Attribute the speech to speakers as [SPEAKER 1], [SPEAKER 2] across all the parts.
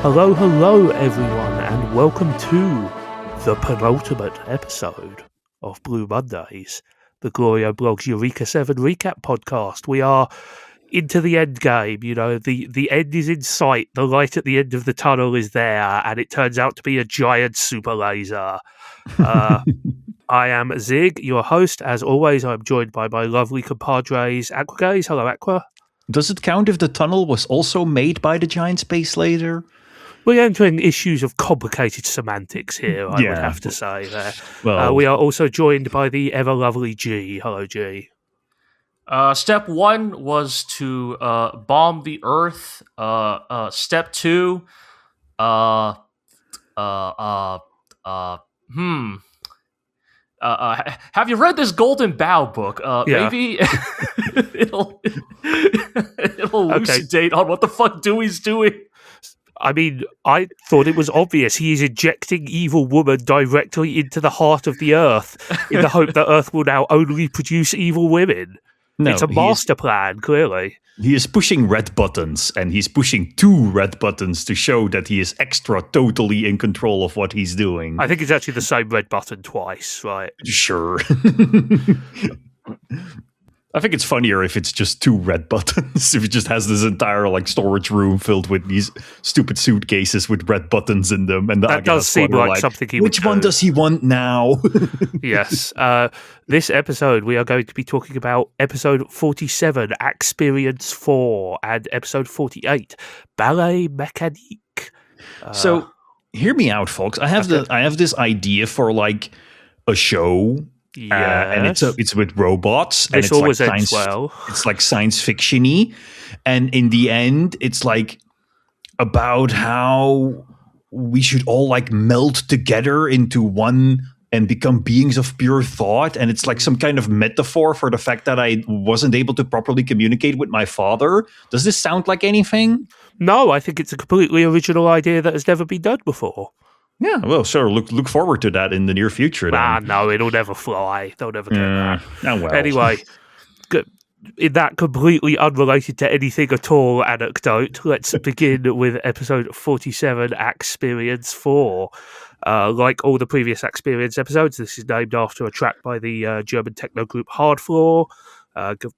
[SPEAKER 1] Hello, hello, everyone, and welcome to the penultimate episode of Blue Mondays, the GLORIO Blog's Eureka 7 recap podcast. We are into the end game, the end is in sight, the light at the end of the tunnel is there, and it turns out to be a giant super laser. I am Zigg, your host. As always, I'm joined by my lovely compadres, Aqua Gaze. Hello, Aqua.
[SPEAKER 2] Does it count if the tunnel was also made by the giant space laser?
[SPEAKER 1] We're entering issues of complicated semantics here, I would have to say. There.
[SPEAKER 2] Well,
[SPEAKER 1] we are also joined by the ever-lovely G. Hello, G.
[SPEAKER 3] Step 1 was to bomb the Earth. Step 2, have you read this Golden Bough book? Maybe it'll elucidate on what the fuck Dewey's doing.
[SPEAKER 1] I mean, I thought it was obvious. He is injecting evil woman directly into the heart of the Earth in the hope that Earth will now only produce evil women. No, it's a master plan, clearly.
[SPEAKER 2] He is pushing red buttons, and he's pushing 2 red buttons to show that he is totally in control of what he's doing.
[SPEAKER 1] I think it's actually the same red button twice, right?
[SPEAKER 2] Sure. I think it's funnier if it's just 2 red buttons. If it just has this entire storage room filled with these stupid suitcases with red buttons in them, and
[SPEAKER 1] that does seem like something he would do.
[SPEAKER 2] Which one does he want now?
[SPEAKER 1] Yes. This episode, we are going to be talking about episode 47, Acperience 4, and episode 48, Ballet Mechanique.
[SPEAKER 2] So, hear me out, folks. I have this idea for a show.
[SPEAKER 1] Yes.
[SPEAKER 2] And it's with robots.
[SPEAKER 1] This
[SPEAKER 2] and
[SPEAKER 1] always ends well.
[SPEAKER 2] It's science fiction-y. And in the end, it's about how we should all meld together into one and become beings of pure thought. And it's some kind of metaphor for the fact that I wasn't able to properly communicate with my father. Does this sound like anything?
[SPEAKER 1] No, I think it's a completely original idea that has never been done before.
[SPEAKER 2] Yeah, well, sure. Look forward to that in the near future. Then.
[SPEAKER 1] No, it'll never fly. They'll never do that.
[SPEAKER 2] Oh, well.
[SPEAKER 1] Anyway, in that completely unrelated to anything at all anecdote, let's begin with episode 47, Acperience 4. Like all the previous Acperience episodes, this is named after a track by the German techno group Hardfloor.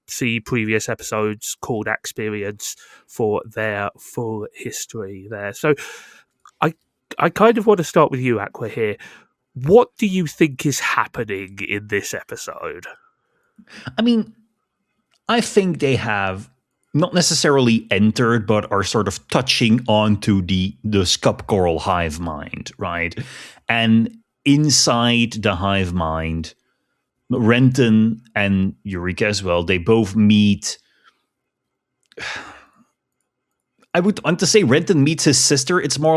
[SPEAKER 1] See previous episodes called Acperience for their full history there. So, I kind of want to start with you, Aqua, here. What do you think is happening in this episode?
[SPEAKER 2] I mean, I think they have not necessarily entered, but are sort of touching onto the Scub Coral hive mind, right? And inside the hive mind, Renton and Eureka as well, they both meet... I would want to say Renton meets his sister. It's more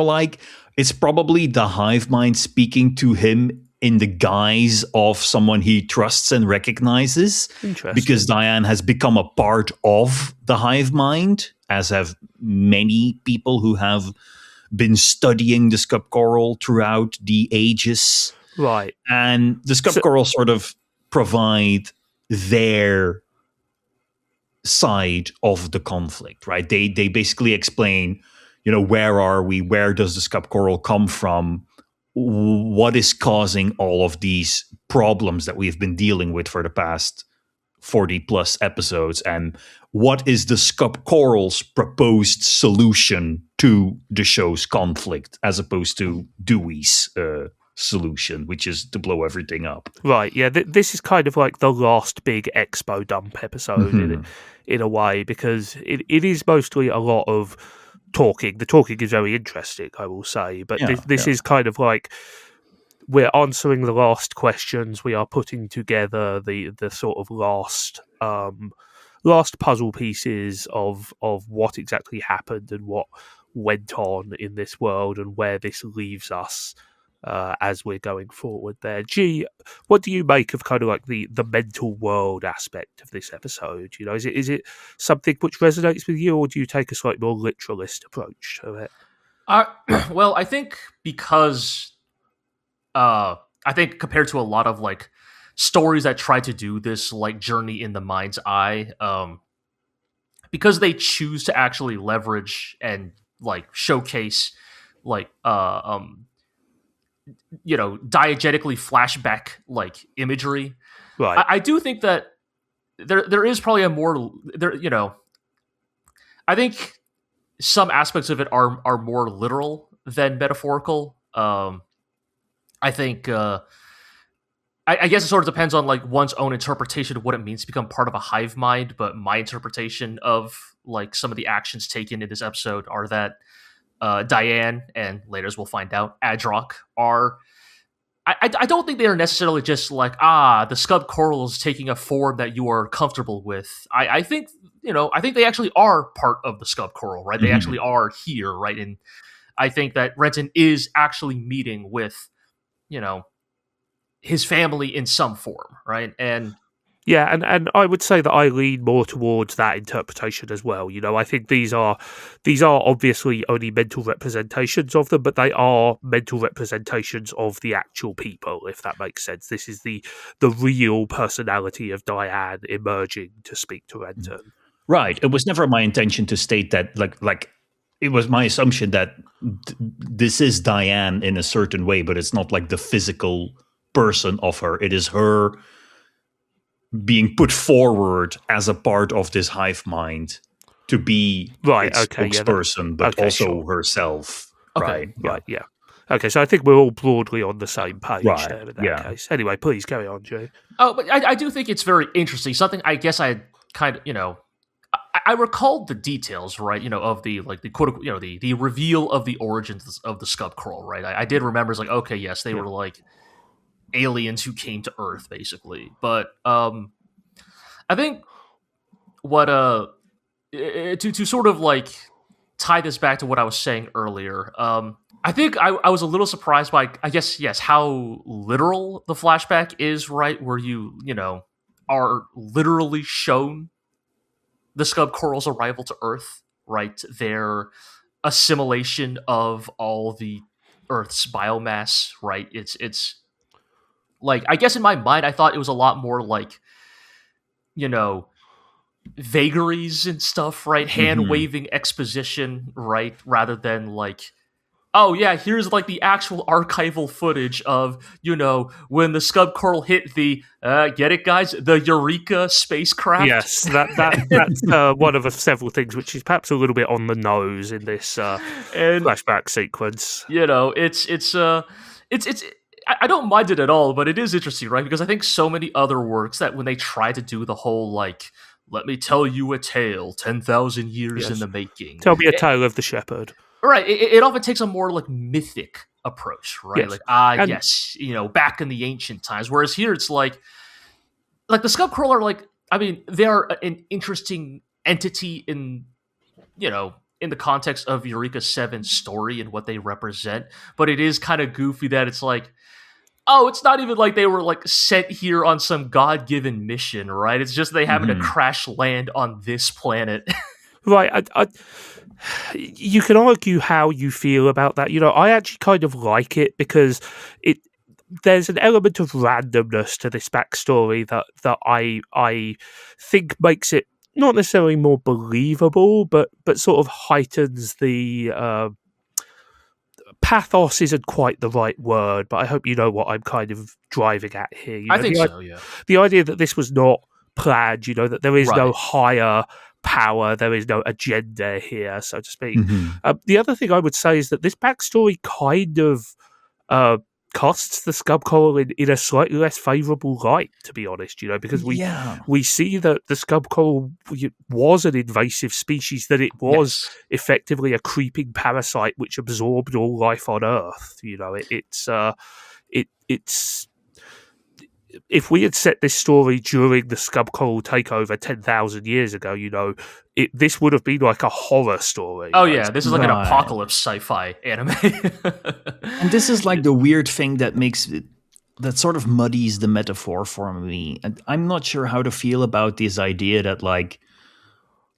[SPEAKER 2] it's probably the hive mind speaking to him in the guise of someone he trusts and recognizes. Because Diane has become a part of the hive mind, as have many people who have been studying the Scub Coral throughout the ages.
[SPEAKER 1] Right.
[SPEAKER 2] And the Scub Coral sort of provide their side of the conflict, right? They basically explain, where are we? Where does the Scub Coral come from? What is causing all of these problems that we've been dealing with for the past 40 plus episodes? And what is the Scub Coral's proposed solution to the show's conflict, as opposed to Dewey's solution, which is to blow everything up?
[SPEAKER 1] Right, yeah. This is kind of like the last big expo dump episode in a way, because it is mostly a lot of talking. The talking is very interesting, I will say, but this is kind of we're answering the last questions. We are putting together the sort of last puzzle pieces of what exactly happened and what went on in this world and where this leaves us as we're going forward there. G, what do you make of kind of the mental world aspect of this episode? Is it something which resonates with you, or do you take a slightly more literalist approach to it?
[SPEAKER 3] Well, I think because I think compared to a lot of stories that try to do this journey in the mind's eye, because they choose to actually leverage and showcase like diegetically flashback like imagery.
[SPEAKER 1] Right.
[SPEAKER 3] I do think that there is probably a more there. I think some aspects of it are more literal than metaphorical. I think. I guess it sort of depends on like one's own interpretation of what it means to become part of a hive mind. But my interpretation of like some of the actions taken in this episode are that Diane and later as we'll find out, Adroc are. I don't think they are necessarily just like the Scub Coral is taking a form that you are comfortable with. I think I think they actually are part of the Scub Coral, right? They actually are here, right? And I think that Renton is actually meeting with his family in some form, right? And
[SPEAKER 1] yeah, and I would say that I lean more towards that interpretation as well. I think these are obviously only mental representations of them, but they are mental representations of the actual people, if that makes sense. This is the real personality of Diane emerging to speak to Renton.
[SPEAKER 2] Right. It was never my intention to state that like it was my assumption that this is Diane in a certain way, but it's not like the physical person of her. It is her being put forward as a part of this hive mind to be its spokesperson, but also herself.
[SPEAKER 3] Okay.
[SPEAKER 1] Right. Yeah. Okay, so I think we're all broadly on the same page there in that case. Anyway, please carry on, Jay.
[SPEAKER 3] Oh, but I do think it's very interesting. Something I guess I kind of, I recalled the details, right? Of the quote, the reveal of the origins of the Scub Coral, right? I did remember, it's like, okay, yes, they were like aliens who came to Earth, basically. But I think what to sort of like tie this back to what I was saying earlier. I think I was a little surprised by, I guess, yes, how literal the flashback is, right? Where you are literally shown the Scub Coral's arrival to Earth, right? Their assimilation of all the Earth's biomass, right? It's like, I guess in my mind, I thought it was a lot more like, vagaries and stuff, right? Hand-waving exposition, right? Rather than like, oh yeah, here's like the actual archival footage of, when the Scub Coral hit the, get it guys? The Eureka spacecraft?
[SPEAKER 1] Yes, that's one of several things which is perhaps a little bit on the nose in this flashback sequence.
[SPEAKER 3] It's I don't mind it at all, but it is interesting, right? Because I think so many other works that when they try to do the whole like, let me tell you a tale, 10,000 years in the making.
[SPEAKER 1] Tell me a tale of the shepherd.
[SPEAKER 3] Right, it often takes a more like mythic approach, right?
[SPEAKER 1] Yes.
[SPEAKER 3] Like, yes, back in the ancient times. Whereas here it's like the Scub Coral are like, I mean, they are an interesting entity in the context of Eureka 7's story and what they represent. But it is kind of goofy that it's like, oh, it's not even like they were like sent here on some God-given mission, right? It's just they happen to crash land on this planet.
[SPEAKER 1] Right. You can argue how you feel about that. I actually kind of like it because there's an element of randomness to this backstory that I think makes it not necessarily more believable, but sort of heightens the pathos isn't quite the right word, but I hope you know what I'm kind of driving at here.
[SPEAKER 3] I think so, yeah.
[SPEAKER 1] The idea that this was not planned, that there is no higher power, there is no agenda here, so to speak. The other thing I would say is that this backstory kind of casts the Scub Coral in a slightly less favourable light, to be honest, because we see that the Scub Coral was an invasive species, that it was effectively a creeping parasite which absorbed all life on Earth. It's if we had set this story during the Scub Coral takeover 10,000 years ago, this would have been like a horror story.
[SPEAKER 3] Oh, yeah, this is like an apocalypse sci-fi anime.
[SPEAKER 2] And this is like the weird thing that that sort of muddies the metaphor for me. And I'm not sure how to feel about this idea that like,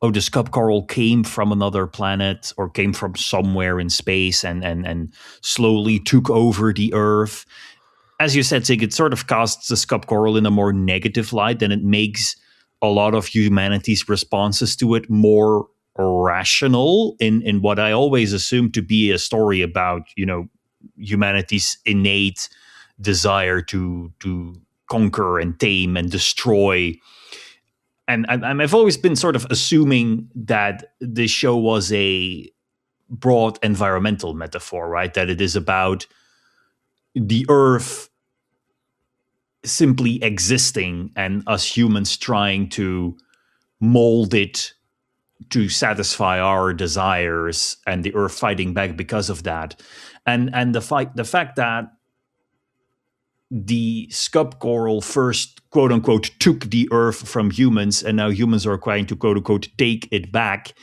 [SPEAKER 2] oh, the Scub Coral came from another planet or came from somewhere in space and slowly took over the Earth. As you said, Zigg, it sort of casts the Scub Coral in a more negative light, and it makes a lot of humanity's responses to it more rational in what I always assumed to be a story about, humanity's innate desire to conquer and tame and destroy. And I've always been sort of assuming that this show was a broad environmental metaphor, right? That it is about the Earth simply existing and us humans trying to mold it to satisfy our desires, and the Earth fighting back because of that. And the fact that the Scub Coral first, quote unquote, took the Earth from humans, and now humans are trying to, quote unquote, take it back,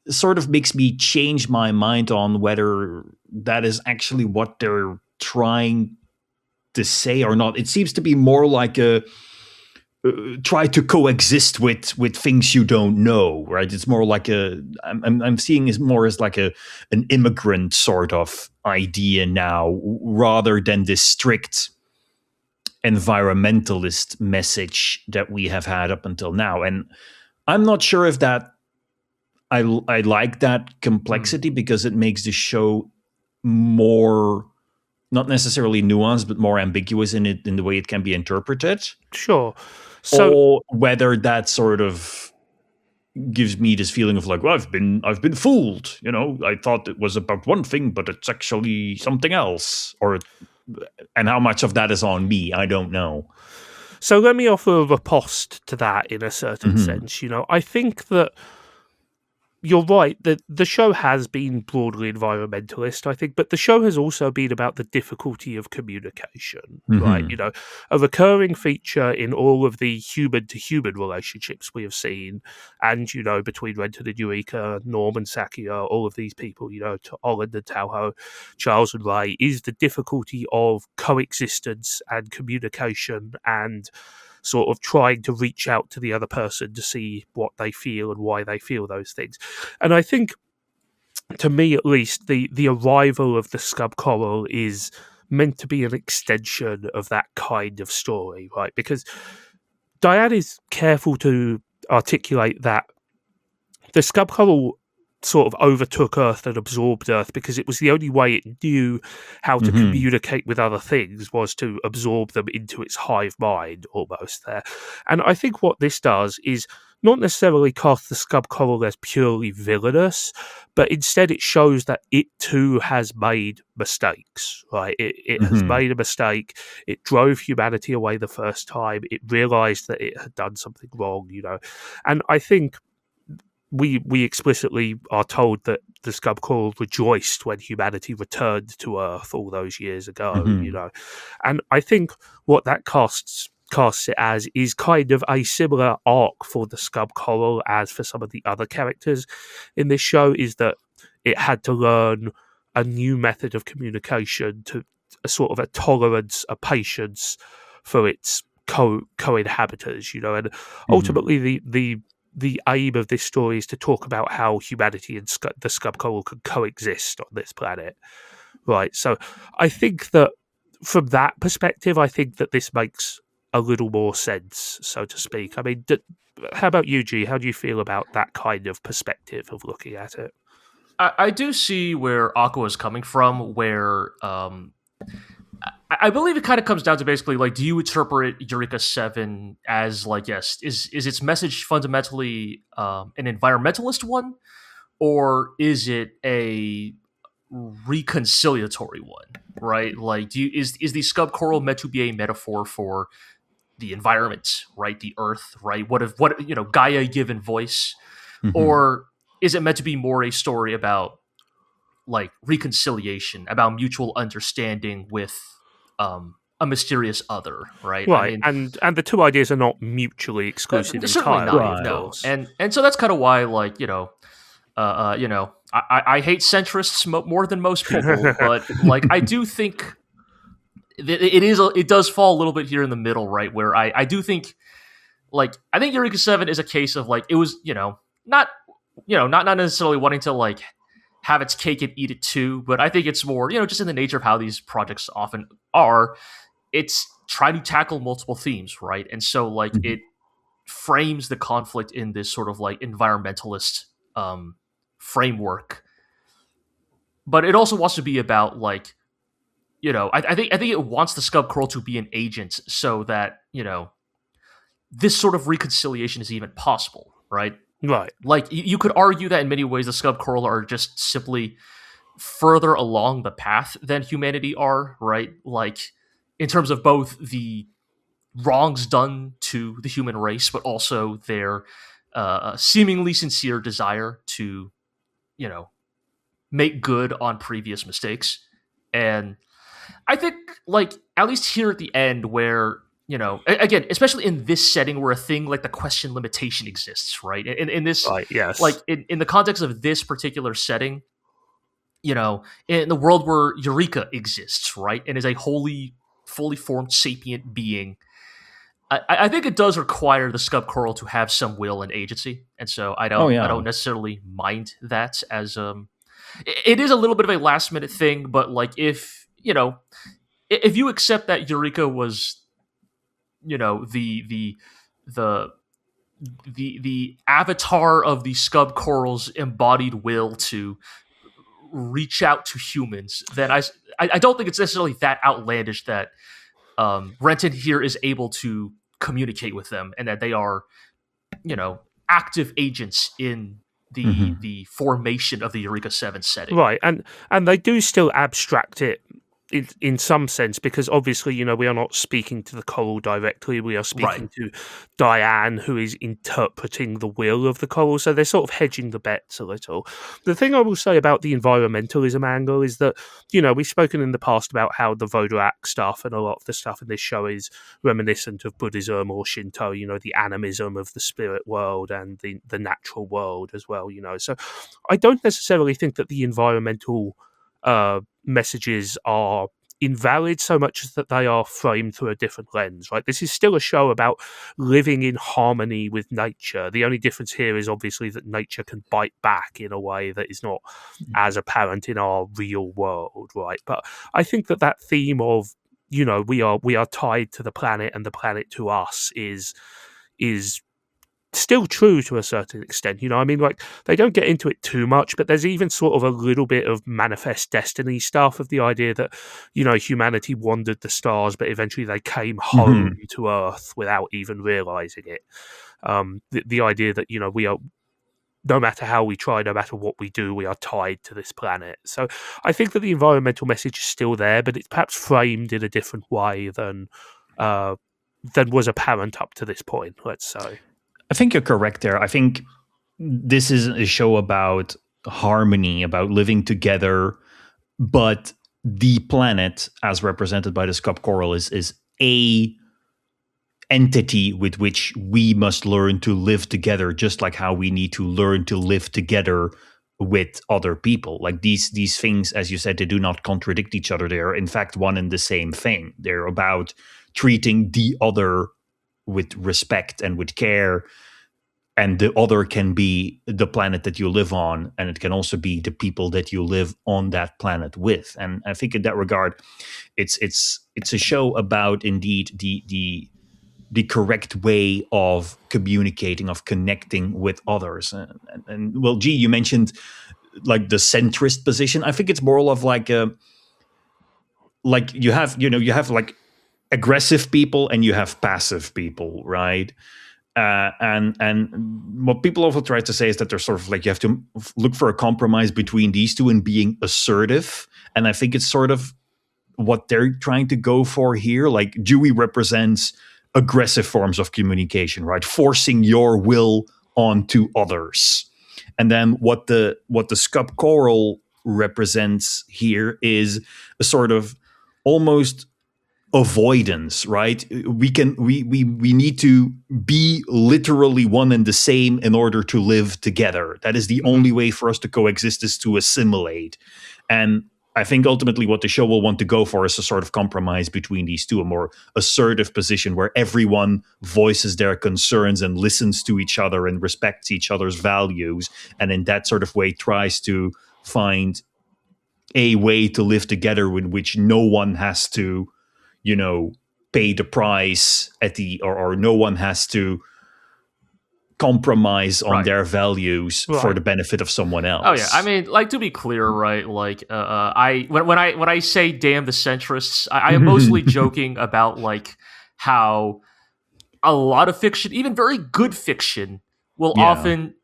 [SPEAKER 2] sort of makes me change my mind on whether that is actually what they're trying to say or not. It seems to be more like a try to coexist with things you don't know, right? It's more like I'm seeing it more as like an immigrant sort of idea now, rather than this strict environmentalist message that we have had up until now. And I'm not sure if that I like that complexity, because it makes the show more, not necessarily nuanced, but more ambiguous in the way it can be interpreted.
[SPEAKER 1] Sure. So,
[SPEAKER 2] or whether that sort of gives me this feeling of like, well, I've been fooled. I thought it was about one thing, but it's actually something else. And how much of that is on me, I don't know.
[SPEAKER 1] So let me offer a riposte to that in a certain sense. I think that you're right that the show has been broadly environmentalist, I think, but the show has also been about the difficulty of communication, right? A recurring feature in all of the human-to-human relationships we have seen, and, between Renton and Eureka, Norm and Sakia, all of these people, Holland and Tauho, Charles and Ray, is the difficulty of coexistence and communication and sort of trying to reach out to the other person to see what they feel and why they feel those things. And I think, to me at least, the arrival of the Scub Coral is meant to be an extension of that kind of story, right? Because Diane is careful to articulate that the Scub Coral sort of overtook Earth and absorbed Earth because it was the only way it knew how to communicate with other things was to absorb them into its hive mind, almost there. And I think what this does is not necessarily cast the Scub Coral as purely villainous, but instead it shows that it too has made mistakes, right? It has made a mistake. It drove humanity away the first time. It realized that it had done something wrong, And I think we explicitly are told that the Scub Coral rejoiced when humanity returned to Earth all those years ago, And I think what that casts it as is kind of a similar arc for the Scub Coral as for some of the other characters in this show, is that it had to learn a new method of communication, to a sort of a tolerance, a patience for its co-inhabitants, and ultimately the aim of this story is to talk about how humanity and the Scub Coral can coexist on this planet, right? So I think that from that perspective, I think that this makes a little more sense, so to speak. I mean, how about you, G? How do you feel about that kind of perspective of looking at it?
[SPEAKER 3] I do see where Aqua is coming from, where I believe it kind of comes down to basically, like, do you interpret Eureka 7 as, like, yes, is its message fundamentally an environmentalist one, or is it a reconciliatory one, right? Like, is the Scub Coral meant to be a metaphor for the environment, right? The Earth, right? What Gaia given voice, or is it meant to be more a story about, like, reconciliation, about mutual understanding with a mysterious other, right?
[SPEAKER 1] Right, I mean, and the two ideas are not mutually exclusive
[SPEAKER 3] certainly
[SPEAKER 1] entirely,
[SPEAKER 3] not, no. And so that's kind of why, like, I hate centrists more than most people, but, like, I do think it does fall a little bit here in the middle, right? Where I do think, like, I think Eureka 7 is a case of, like, it was, not necessarily wanting to, like, have its cake and eat it too, but I think it's more, just in the nature of how these projects often are, it's trying to tackle multiple themes, right? And so, like, it frames the conflict in this sort of, like, environmentalist framework, but it also wants to be about like, I think it wants the Scub Coral to be an agent so that this sort of reconciliation is even possible, right?
[SPEAKER 1] Right.
[SPEAKER 3] Like you could argue that in many ways the Scub Coral are just simply further along the path than humanity are, right? Like in terms of both the wrongs done to the human race, but also their seemingly sincere desire to, make good on previous mistakes. And I think, like, at least here at the end, where again, especially in this setting where a thing like the question limitation exists, right? In this,
[SPEAKER 1] right, yes,
[SPEAKER 3] like in the context of this particular setting, in the world where Eureka exists, right, and is a fully formed sapient being, I think it does require the Scub Coral to have some will and agency, and so I don't necessarily mind that as it is a little bit of a last minute thing, but like if you accept that Eureka was the avatar of the Scub Coral's embodied will to reach out to humans, then I don't think it's necessarily that outlandish that Renton here is able to communicate with them and that they are, active agents in the formation of the Eureka 7 setting.
[SPEAKER 1] Right, and they do still abstract it in some sense, because obviously, we are not speaking to the coral directly. We are speaking to Diane, who is interpreting the will of the coral. So they're sort of hedging the bets a little. The thing I will say about the environmentalism angle is that, we've spoken in the past about how the Vodorak stuff and a lot of the stuff in this show is reminiscent of Buddhism or Shinto, the animism of the spirit world and the natural world as well, So I don't necessarily think that the environmental messages are invalid so much as that they are framed through a different lens, right? This is still a show about living in harmony with nature. The only difference here is obviously that nature can bite back in a way that is not as apparent in our real world, right? But I think that theme of, we are tied to the planet and the planet to us is still true to a certain extent. Like, they don't get into it too much, but there's even sort of a little bit of manifest destiny stuff of the idea that, humanity wandered the stars, but eventually they came home to Earth without even realizing it. The idea that, we are, no matter how we try, no matter what we do, we are tied to this planet. So I think that the environmental message is still there, but it's perhaps framed in a different way than was apparent up to this point, let's say.
[SPEAKER 2] I think you're correct there. I think this is a show about harmony, about living together, but the planet, as represented by the Scub Coral, is a entity with which we must learn to live together, just like how we need to learn to live together with other people. Like these things, as you said, they do not contradict each other. They are, in fact, one and the same thing. They're about treating the other with respect and with care, and the other can be the planet that you live on, and it can also be the people that you live on that planet with. And I think in that regard, it's a show about indeed the correct way of communicating, of connecting with others. And well, G, you mentioned like the centrist position. I think it's more of like you have like aggressive people and you have passive people, right? And what people often try to say is that they're sort of like, you have to look for a compromise between these two and being assertive. And I think it's sort of what they're trying to go for here. Like Dewey represents aggressive forms of communication, right? Forcing your will onto others. And then what the Scub Coral represents here is a sort of almost avoidance, right? We need to be literally one and the same in order to live together. That is the only way for us to coexist, is to assimilate. And I think ultimately what the show will want to go for is a sort of compromise between these two, a more assertive position where everyone voices their concerns and listens to each other and respects each other's values, and in that sort of way tries to find a way to live together in which no one has to, pay the price at or no one has to compromise on their values for the benefit of someone else.
[SPEAKER 3] Oh yeah, I mean, like, to be clear, right? Like, when I say damn the centrists, I am mostly joking about like how a lot of fiction, even very good fiction, will often.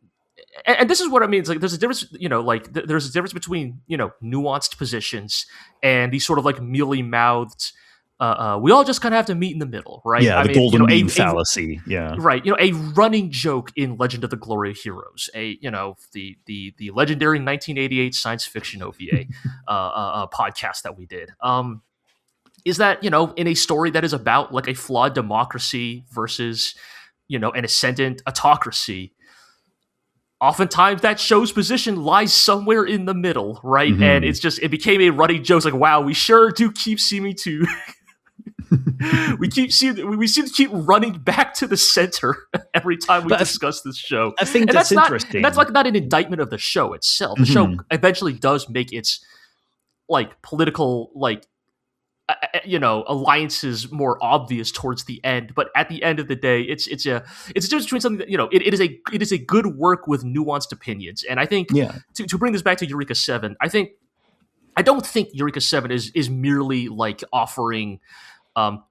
[SPEAKER 3] And this is what I mean. It's like there's a difference, like there's a difference between nuanced positions and these sort of like mealy mouthed. We all just kind of have to meet in the middle, right?
[SPEAKER 2] Yeah, the golden mean fallacy. Yeah,
[SPEAKER 3] right. A running joke in Legend of the GLORIO Heroes, the legendary 1988 science fiction OVA podcast that we did. Is that in a story that is about like a flawed democracy versus an ascendant autocracy, oftentimes that show's position lies somewhere in the middle, right? And it became a running joke. It's like, wow, we sure do keep seeming to we seem to keep running back to the center every time we discuss this show.
[SPEAKER 2] I think that's interesting.
[SPEAKER 3] That's like not an indictment of the show itself. The show eventually does make its like political alliances more obvious towards the end, but at the end of the day, it's a difference between something that it is a good work with nuanced opinions. And I think to bring this back to Eureka 7, I don't think Eureka 7 is merely like offering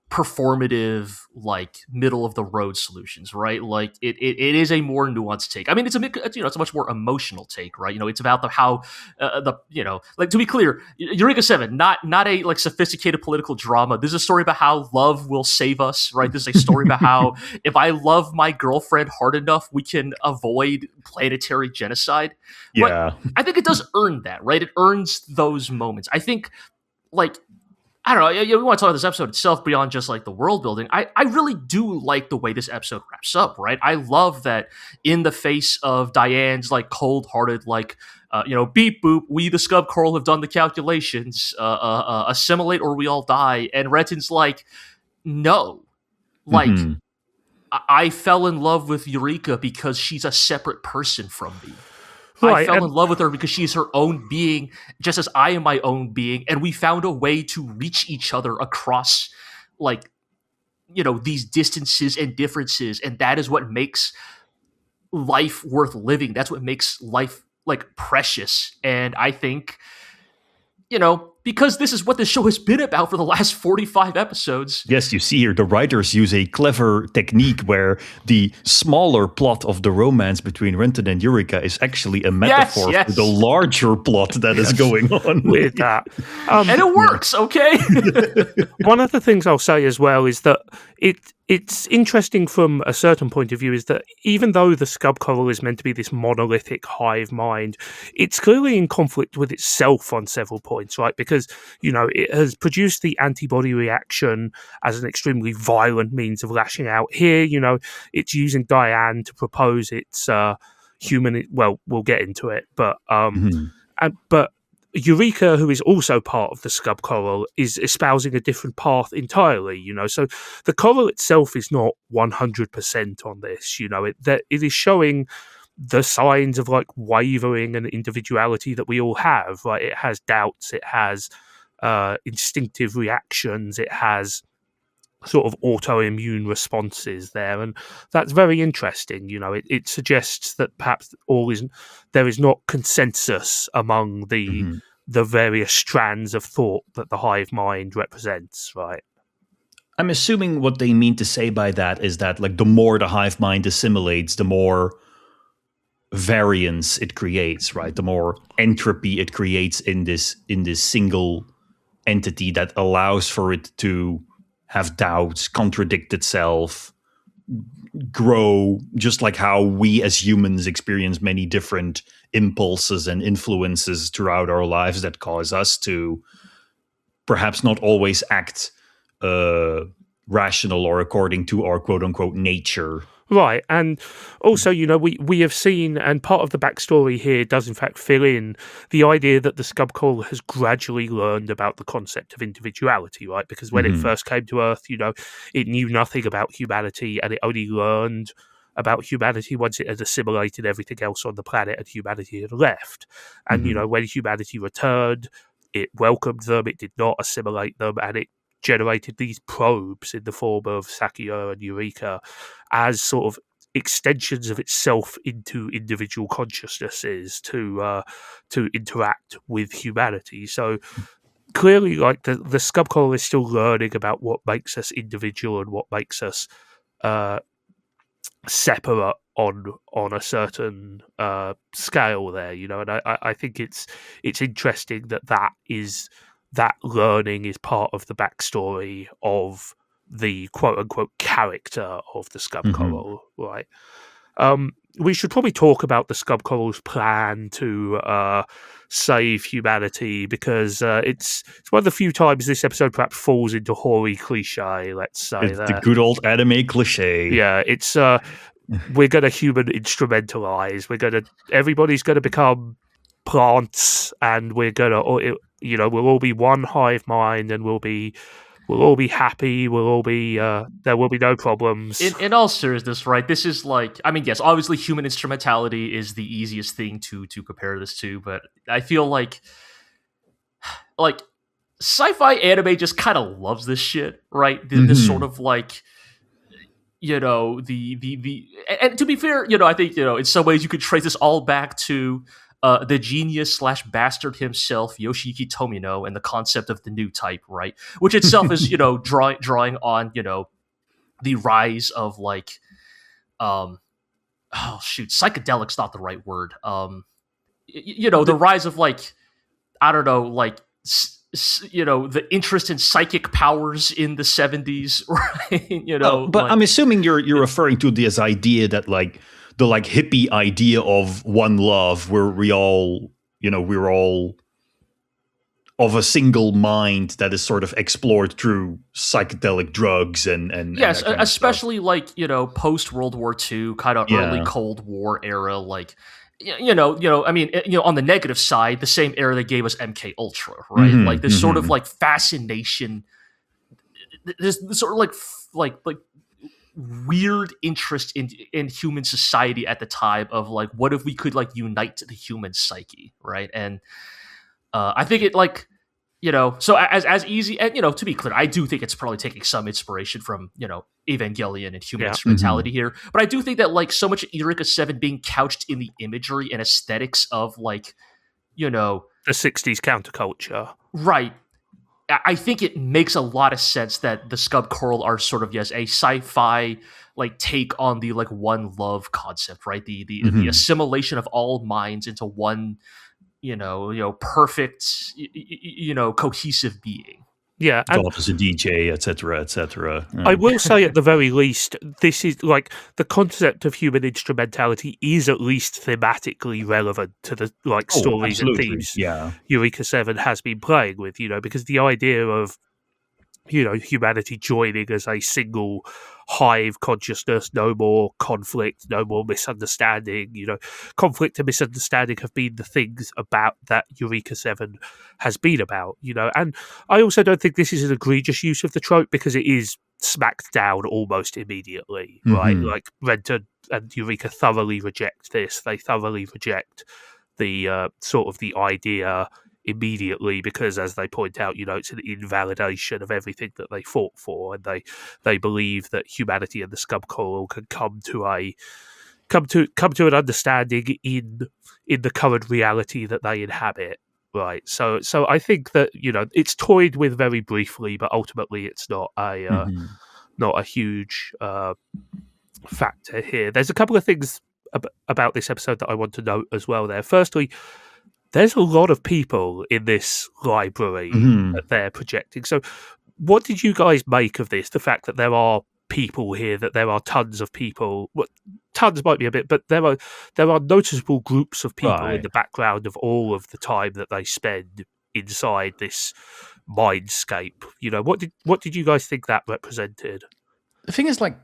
[SPEAKER 3] performative, like middle of the road solutions, right? Like it is a more nuanced take. I mean, it's a much more emotional take, right? It's about like, to be clear, Eureka 7, not a like sophisticated political drama. This is a story about how love will save us, right? This is a story about how if I love my girlfriend hard enough, we can avoid planetary genocide.
[SPEAKER 2] Yeah,
[SPEAKER 3] but I think it does earn that, right? It earns those moments. I think, like, I don't know. We want to talk about this episode itself beyond just like the world building. I really do like the way this episode wraps up, right? I love that in the face of Diane's like cold-hearted, like, beep boop, we the Scub Coral have done the calculations, assimilate or we all die. And Renton's like, no, like, I fell in love with Eureka because she's a separate person from me. Right, I fell in love with her because she's her own being, just as I am my own being, and we found a way to reach each other across, like, these distances and differences, and that is what makes life worth living. That's what makes life, like, precious. And I think, because this is what this show has been about for the last 45 episodes.
[SPEAKER 2] Yes, you see here, the writers use a clever technique where the smaller plot of the romance between Renton and Eureka is actually a metaphor for the larger plot that is going on.
[SPEAKER 1] With that.
[SPEAKER 3] And it works, okay?
[SPEAKER 1] One of the things I'll say as well is that it's interesting from a certain point of view is that even though the Scub Coral is meant to be this monolithic hive mind, it's clearly in conflict with itself on several points, right? Because, it has produced the antibody reaction as an extremely violent means of lashing out. Here, it's using Diane to propose its human... Well, we'll get into it, but... but Eureka, who is also part of the Scub Coral, is espousing a different path entirely, So the coral itself is not 100% on this, It is showing the signs of like wavering and individuality that we all have, right? It has doubts, it has instinctive reactions, it has sort of autoimmune responses there, and that's very interesting. It suggests that perhaps there is not consensus among the various strands of thought that the hive mind represents, right?
[SPEAKER 2] I'm assuming what they mean to say by that is that, like, the more the hive mind assimilates, the more variance it creates, right? The more entropy it creates in this single entity that allows for it to have doubts, contradict itself, grow, just like how we as humans experience many different impulses and influences throughout our lives that cause us to perhaps not always act rational or according to our quote-unquote nature.
[SPEAKER 1] Right, and also, we have seen, and part of the backstory here does in fact fill in the idea that the Scub Coral has gradually learned about the concept of individuality, right? Because when it first came to Earth, it knew nothing about humanity, and it only learned about humanity once it had assimilated everything else on the planet and humanity had left. And, when humanity returned, it welcomed them, it did not assimilate them, and it generated these probes in the form of Sakia and Eureka as sort of extensions of itself into individual consciousnesses to interact with humanity. So clearly, like the Scub Coral is still learning about what makes us individual and what makes us separate on a certain scale there, and I think it's interesting that learning is part of the backstory of the quote unquote character of the Scub Coral, right? We should probably talk about the Scub Coral's plan to save humanity, because it's one of the few times this episode perhaps falls into hoary cliche, let's say.
[SPEAKER 2] It's the good old anime cliche.
[SPEAKER 1] Yeah, it's we're going to human instrumentalize. Everybody's going to become plants, and we're going to, we'll all be one hive mind, and we'll all be happy. We'll all be there will be no problems.
[SPEAKER 3] In all seriousness, right? This is like, I mean, yes, obviously human instrumentality is the easiest thing to compare this to, but I feel like sci-fi anime just kind of loves this shit, right? This sort of like, the and to be fair, I think, in some ways you could trace this all back to the genius / bastard himself, Yoshiyuki Tomino, and the concept of the new type, right? Which itself is, drawing on, the rise of like, psychedelic's not the right word. The rise of like, I don't know, like, the interest in psychic powers in the 70s, right?
[SPEAKER 2] But I'm assuming you're referring to this idea that like, the like hippie idea of one love, where we're all of a single mind that is sort of explored through psychedelic drugs and
[SPEAKER 3] yes,
[SPEAKER 2] and
[SPEAKER 3] especially like post World War II, kind of early Cold War era, like I mean, on the negative side, the same era that gave us MK Ultra, right? Like this sort of like fascination, this sort of like weird interest in human society at the time of like, what if we could like unite the human psyche, right? And I think it like, so as easy, and to be clear, I do think it's probably taking some inspiration from Evangelion and human instrumentality here, but I do think that like so much of Eureka 7 being couched in the imagery and aesthetics of like the
[SPEAKER 1] 60s counterculture,
[SPEAKER 3] right? I think it makes a lot of sense that the Scub Coral are sort of, yes, a sci-fi like take on the like one love concept, right? The assimilation of all minds into one, perfect, cohesive being.
[SPEAKER 1] Yeah,
[SPEAKER 2] God is a DJ, etc., etc.
[SPEAKER 1] I will say, at the very least, this is like the concept of human instrumentality is at least thematically relevant to the like stories and themes Eureka 7 has been playing with, because the idea of humanity joining as a single hive consciousness, no more conflict, no more misunderstanding. Conflict and misunderstanding have been the things about that Eureka 7 has been about, and I also don't think this is an egregious use of the trope, because it is smacked down almost immediately, right? Like Renta and Eureka thoroughly reject this. They thoroughly reject the sort of the idea immediately, because, as they point out, it's an invalidation of everything that they fought for, and they believe that humanity and the Scub Coral can come to an understanding in the current reality that they inhabit, right? So I think that it's toyed with very briefly, but ultimately it's not a huge factor here. There's a couple of things about this episode that I want to note as well there. Firstly, there's a lot of people in this library that they're projecting. So what did you guys make of this? The fact that there are people here, that there are tons of people. Well, tons might be a bit, but there are noticeable groups of people in the background of all of the time that they spend inside this mindscape. What did you guys think that represented?
[SPEAKER 2] The thing is, like,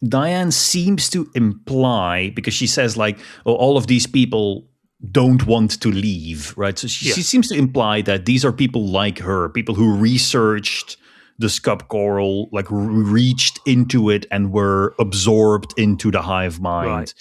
[SPEAKER 2] Diane seems to imply, because she says like, oh, all of these people don't want to leave, right? So she seems to imply that these are people like her, people who researched the Scub Coral, like reached into it and were absorbed into the hive mind,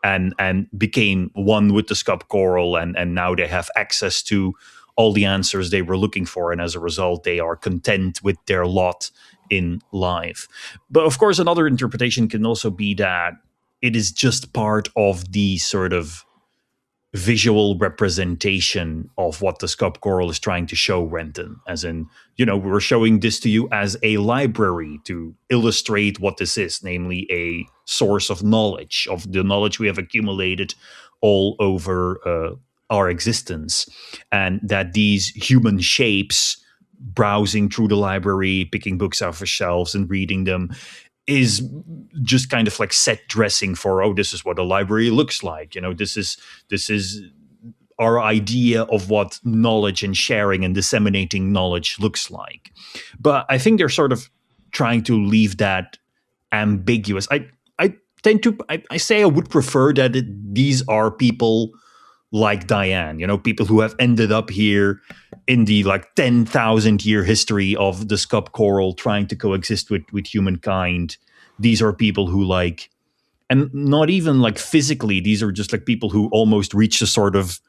[SPEAKER 2] and became one with the Scub Coral, and now they have access to all the answers they were looking for, and as a result, they are content with their lot in life. But of course, another interpretation can also be that it is just part of the sort of visual representation of what the Scub Coral is trying to show Renton. As in, we're showing this to you as a library to illustrate what this is, namely a source of knowledge, of the knowledge we have accumulated all over our existence. And that these human shapes browsing through the library, picking books off of shelves and reading them, is just kind of like set dressing for, this is what a library looks like. This is our idea of what knowledge and sharing and disseminating knowledge looks like. But I think they're sort of trying to leave that ambiguous. I say I would prefer that these are people like Diane, people who have ended up here in the 10,000 year history of the Scub Coral trying to coexist with humankind. These are people who and not even physically, these are just people who almost reach a sort of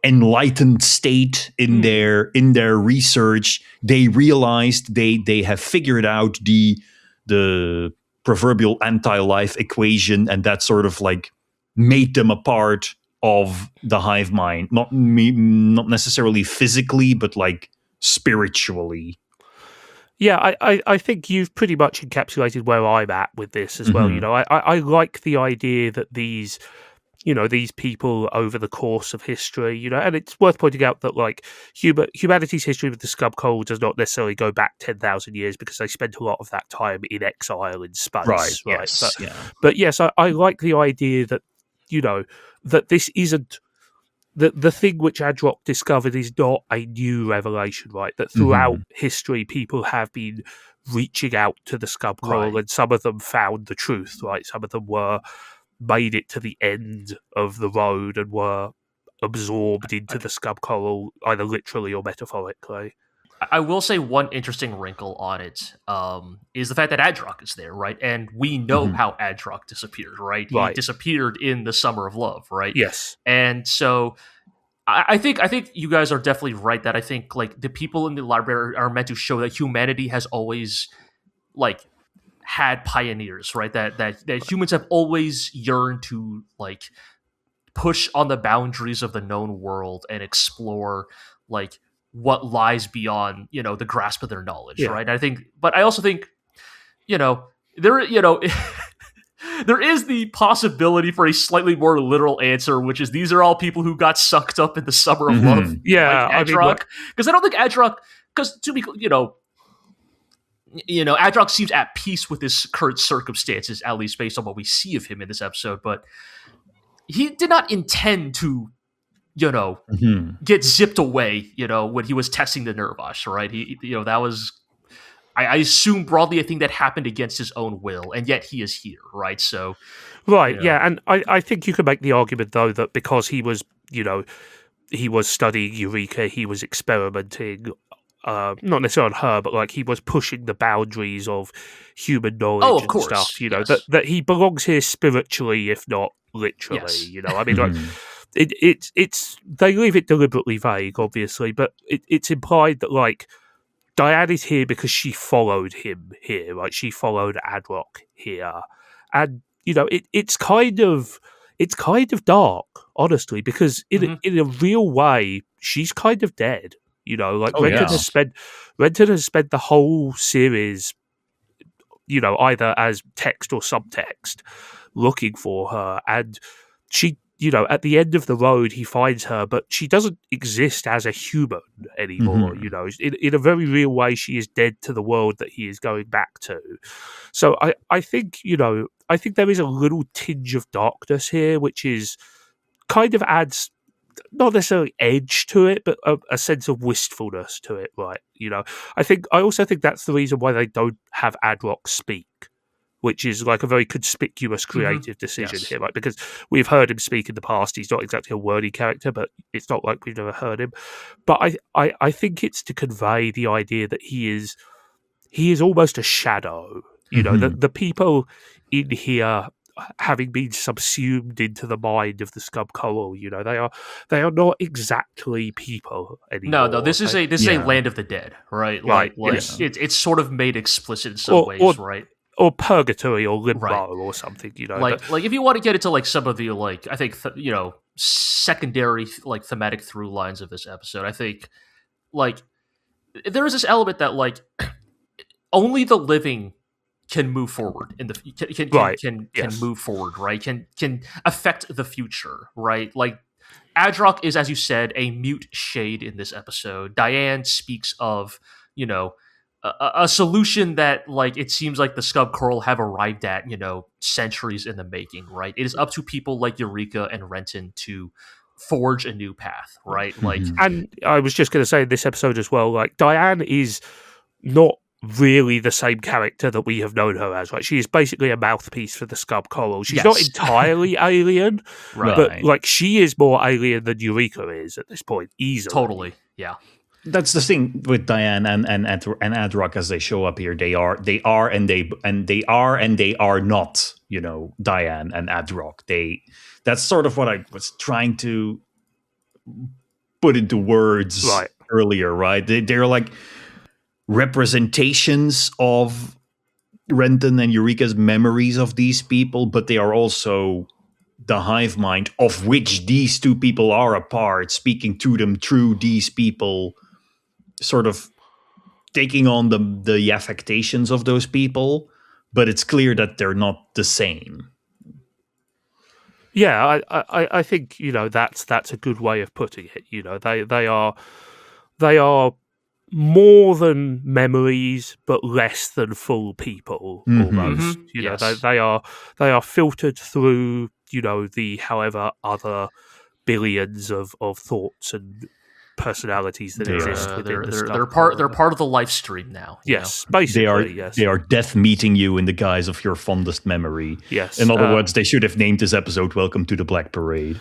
[SPEAKER 2] enlightened state in their research. They realized they have figured out the proverbial anti-life equation, and that sort of made them a part of the hive mind, not necessarily physically, but spiritually.
[SPEAKER 1] Yeah, I think you've pretty much encapsulated where I'm at with this as well. I like the idea that these people over the course of history, and it's worth pointing out that humanity's history with the Scub Coral does not necessarily go back 10,000 years, because they spent a lot of that time in exile in space.
[SPEAKER 2] Right. Yes.
[SPEAKER 1] But yes, I like the idea that, that this isn't the thing which Adroc discovered is not a new revelation, right? That throughout history, people have been reaching out to the Scub Coral, and some of them found the truth, right? Some of them made it to the end of the road and were absorbed into the Scub Coral, either literally or metaphorically.
[SPEAKER 3] I will say one interesting wrinkle on it is the fact that Adroc is there, right? And we know how Adroc disappeared, right? He disappeared in the Summer of Love, right?
[SPEAKER 1] Yes.
[SPEAKER 3] And so I think you guys are definitely right that I think the people in the library are meant to show that humanity has always had pioneers, right? That humans have always yearned to push on the boundaries of the known world and explore what lies beyond, the grasp of their knowledge, right? But I also think, there is the possibility for a slightly more literal answer, which is these are all people who got sucked up in the Summer of Love.
[SPEAKER 1] Yeah,
[SPEAKER 3] Adroc. Because I don't think Adroc, because to be, Adroc seems at peace with his current circumstances, at least based on what we see of him in this episode, but he did not intend to get zipped away, when he was testing the Nervash, right? That was, I assume broadly a thing that happened against his own will, and yet he is here, right? So,
[SPEAKER 1] right, yeah, and I think you could make the argument though that because he was, he was studying Eureka, he was experimenting, not necessarily on her, but he was pushing the boundaries of human knowledge and stuff. That he belongs here spiritually, if not literally.
[SPEAKER 3] Yes.
[SPEAKER 1] I mean, it's they leave it deliberately vague, obviously, but it's implied that Diane is here because she followed him here, she followed Adroc here, and it's kind of dark, honestly, because in a real way she's kind of dead. Renton has spent the whole series, either as text or subtext, looking for her, and she. At the end of the road, he finds her, but she doesn't exist as a human anymore. In a very real way, she is dead to the world that he is going back to. So I think there is a little tinge of darkness here, which is kind of adds not necessarily edge to it, but a sense of wistfulness to it, right? I also think that's the reason why they don't have Adroc speak, which is a very conspicuous creative decision here, right? Because we've heard him speak in the past. He's not exactly a wordy character, but it's not like we've never heard him. But I think it's to convey the idea that he is almost a shadow. The people in here, having been subsumed into the mind of the Scub Coral, they are not exactly people anymore.
[SPEAKER 3] No, this is a land of the dead, right? It's sort of made explicit in some ways, right?
[SPEAKER 1] or purgatory or limbo or something,
[SPEAKER 3] Like if you want to get into like some of the like I think secondary like thematic through lines of this episode, I think like there is this element that like only the living can move forward in the can move forward, right? Can affect the future, right? Like Adroc is, as you said, a mute shade in this episode. Diane speaks of, a solution that like it seems like the Scub Coral have arrived at, centuries in the making, right? It is up to people like Eureka and Renton to forge a new path, right? Like,
[SPEAKER 1] and I was just going to say in this episode as well, like Diane is not really the same character that we have known her as, right? She is basically a mouthpiece for the Scub Coral. She's not entirely alien, but like she is more alien than Eureka is at this point, easily.
[SPEAKER 3] Totally, yeah.
[SPEAKER 2] That's the thing with Diane and Adroc as they show up here. They are and they are not, Diane and Adroc. That's sort of what I was trying to put into words earlier, right? They're like representations of Renton and Eureka's memories of these people, but they are also the hive mind of which these two people are a part, speaking to them through these people, sort of taking on the affectations of those people, but it's clear that they're not the same.
[SPEAKER 1] Yeah, I think that's a good way of putting it. They are more than memories, but less than full people. Almost, they are filtered through the however other billions of thoughts and personalities that exist within the Scub Coral.
[SPEAKER 3] They're part of the life stream now.
[SPEAKER 1] Yes, basically,
[SPEAKER 2] they are death meeting you in the guise of your fondest memory.
[SPEAKER 1] Yes.
[SPEAKER 2] In other words, they should have named this episode "Welcome to the Black Parade."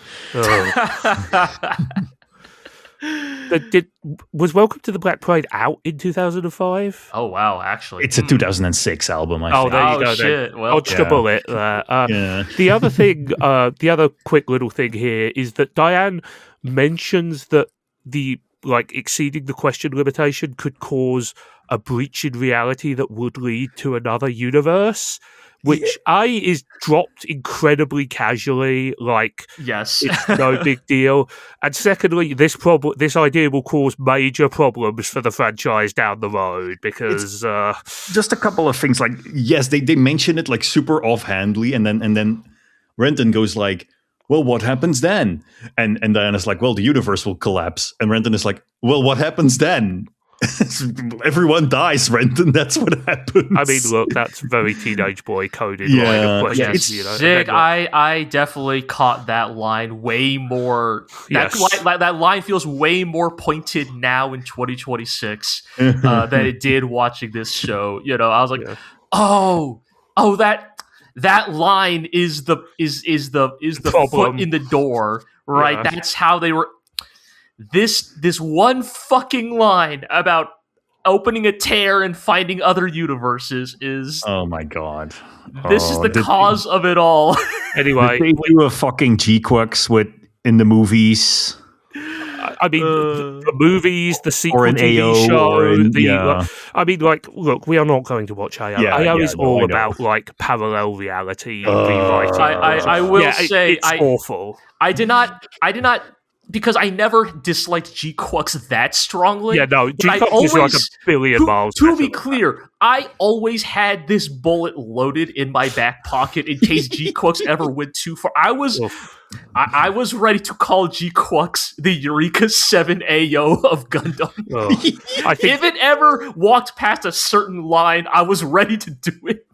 [SPEAKER 1] Was Welcome to the Black Parade out in 2005?
[SPEAKER 3] Oh wow, actually,
[SPEAKER 2] it's a 2006 album. I think.
[SPEAKER 1] There you go.
[SPEAKER 3] Shit. Well,
[SPEAKER 1] dodged a bullet there. The other thing, the other quick little thing here is that Diane mentions that the exceeding the question limitation could cause a breach in reality that would lead to another universe, which is dropped incredibly casually,
[SPEAKER 3] yes,
[SPEAKER 1] it's no big deal. And secondly, this idea will cause major problems for the franchise down the road because
[SPEAKER 2] just a couple of things. Like, yes, they mention it like super offhandedly, and then Renton goes like, well, what happens then? And Diana's like, well, the universe will collapse. And Renton is like, well, what happens then? Everyone dies, Renton. That's what happens.
[SPEAKER 1] I mean, look, that's very teenage boy coded line of questions.
[SPEAKER 3] Zigg, I definitely caught that line way more. That line feels way more pointed now in 2026 than it did watching this show. I was like, that line is the foot in the door, right? Yeah. That's how they were. This one fucking line about opening a tear and finding other universes is.
[SPEAKER 2] Oh my god!
[SPEAKER 3] This is the cause of it all.
[SPEAKER 1] Anyway,
[SPEAKER 2] did they do a fucking G-Quux in the movies?
[SPEAKER 1] I mean, the movies, the sequel
[SPEAKER 2] or an
[SPEAKER 1] TV
[SPEAKER 2] AO,
[SPEAKER 1] show. I mean, look, we are not going to watch AO. AO is all about parallel reality rewriting.
[SPEAKER 3] I will say
[SPEAKER 1] it's awful.
[SPEAKER 3] I did not. Because I never disliked G-Quux that strongly.
[SPEAKER 1] Yeah, no, G-Quux is like a billion miles.
[SPEAKER 3] To be clear, I always had this bullet loaded in my back pocket in case G-Quux ever went too far. I was ready to call G-Quux the Eureka 7 AO of Gundam. If it ever walked past a certain line, I was ready to do it.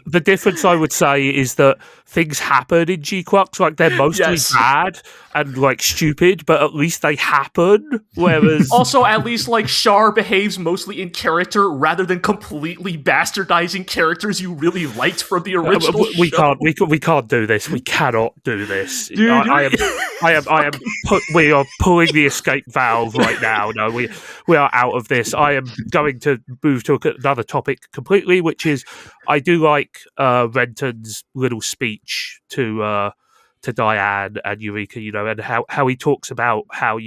[SPEAKER 1] The difference I would say is that things happen in G-Quux, they're mostly bad and stupid, but at least they happen. Whereas
[SPEAKER 3] also at least Char behaves mostly in character rather than completely bastardizing characters you really liked from the original show.
[SPEAKER 1] We can't do this. We cannot do this.
[SPEAKER 3] Dude,
[SPEAKER 1] we are pulling the escape valve right now. No, we are out of this. I am going to move to another topic completely, which is I do like Renton's little speech to Diane and Eureka, and how he talks about how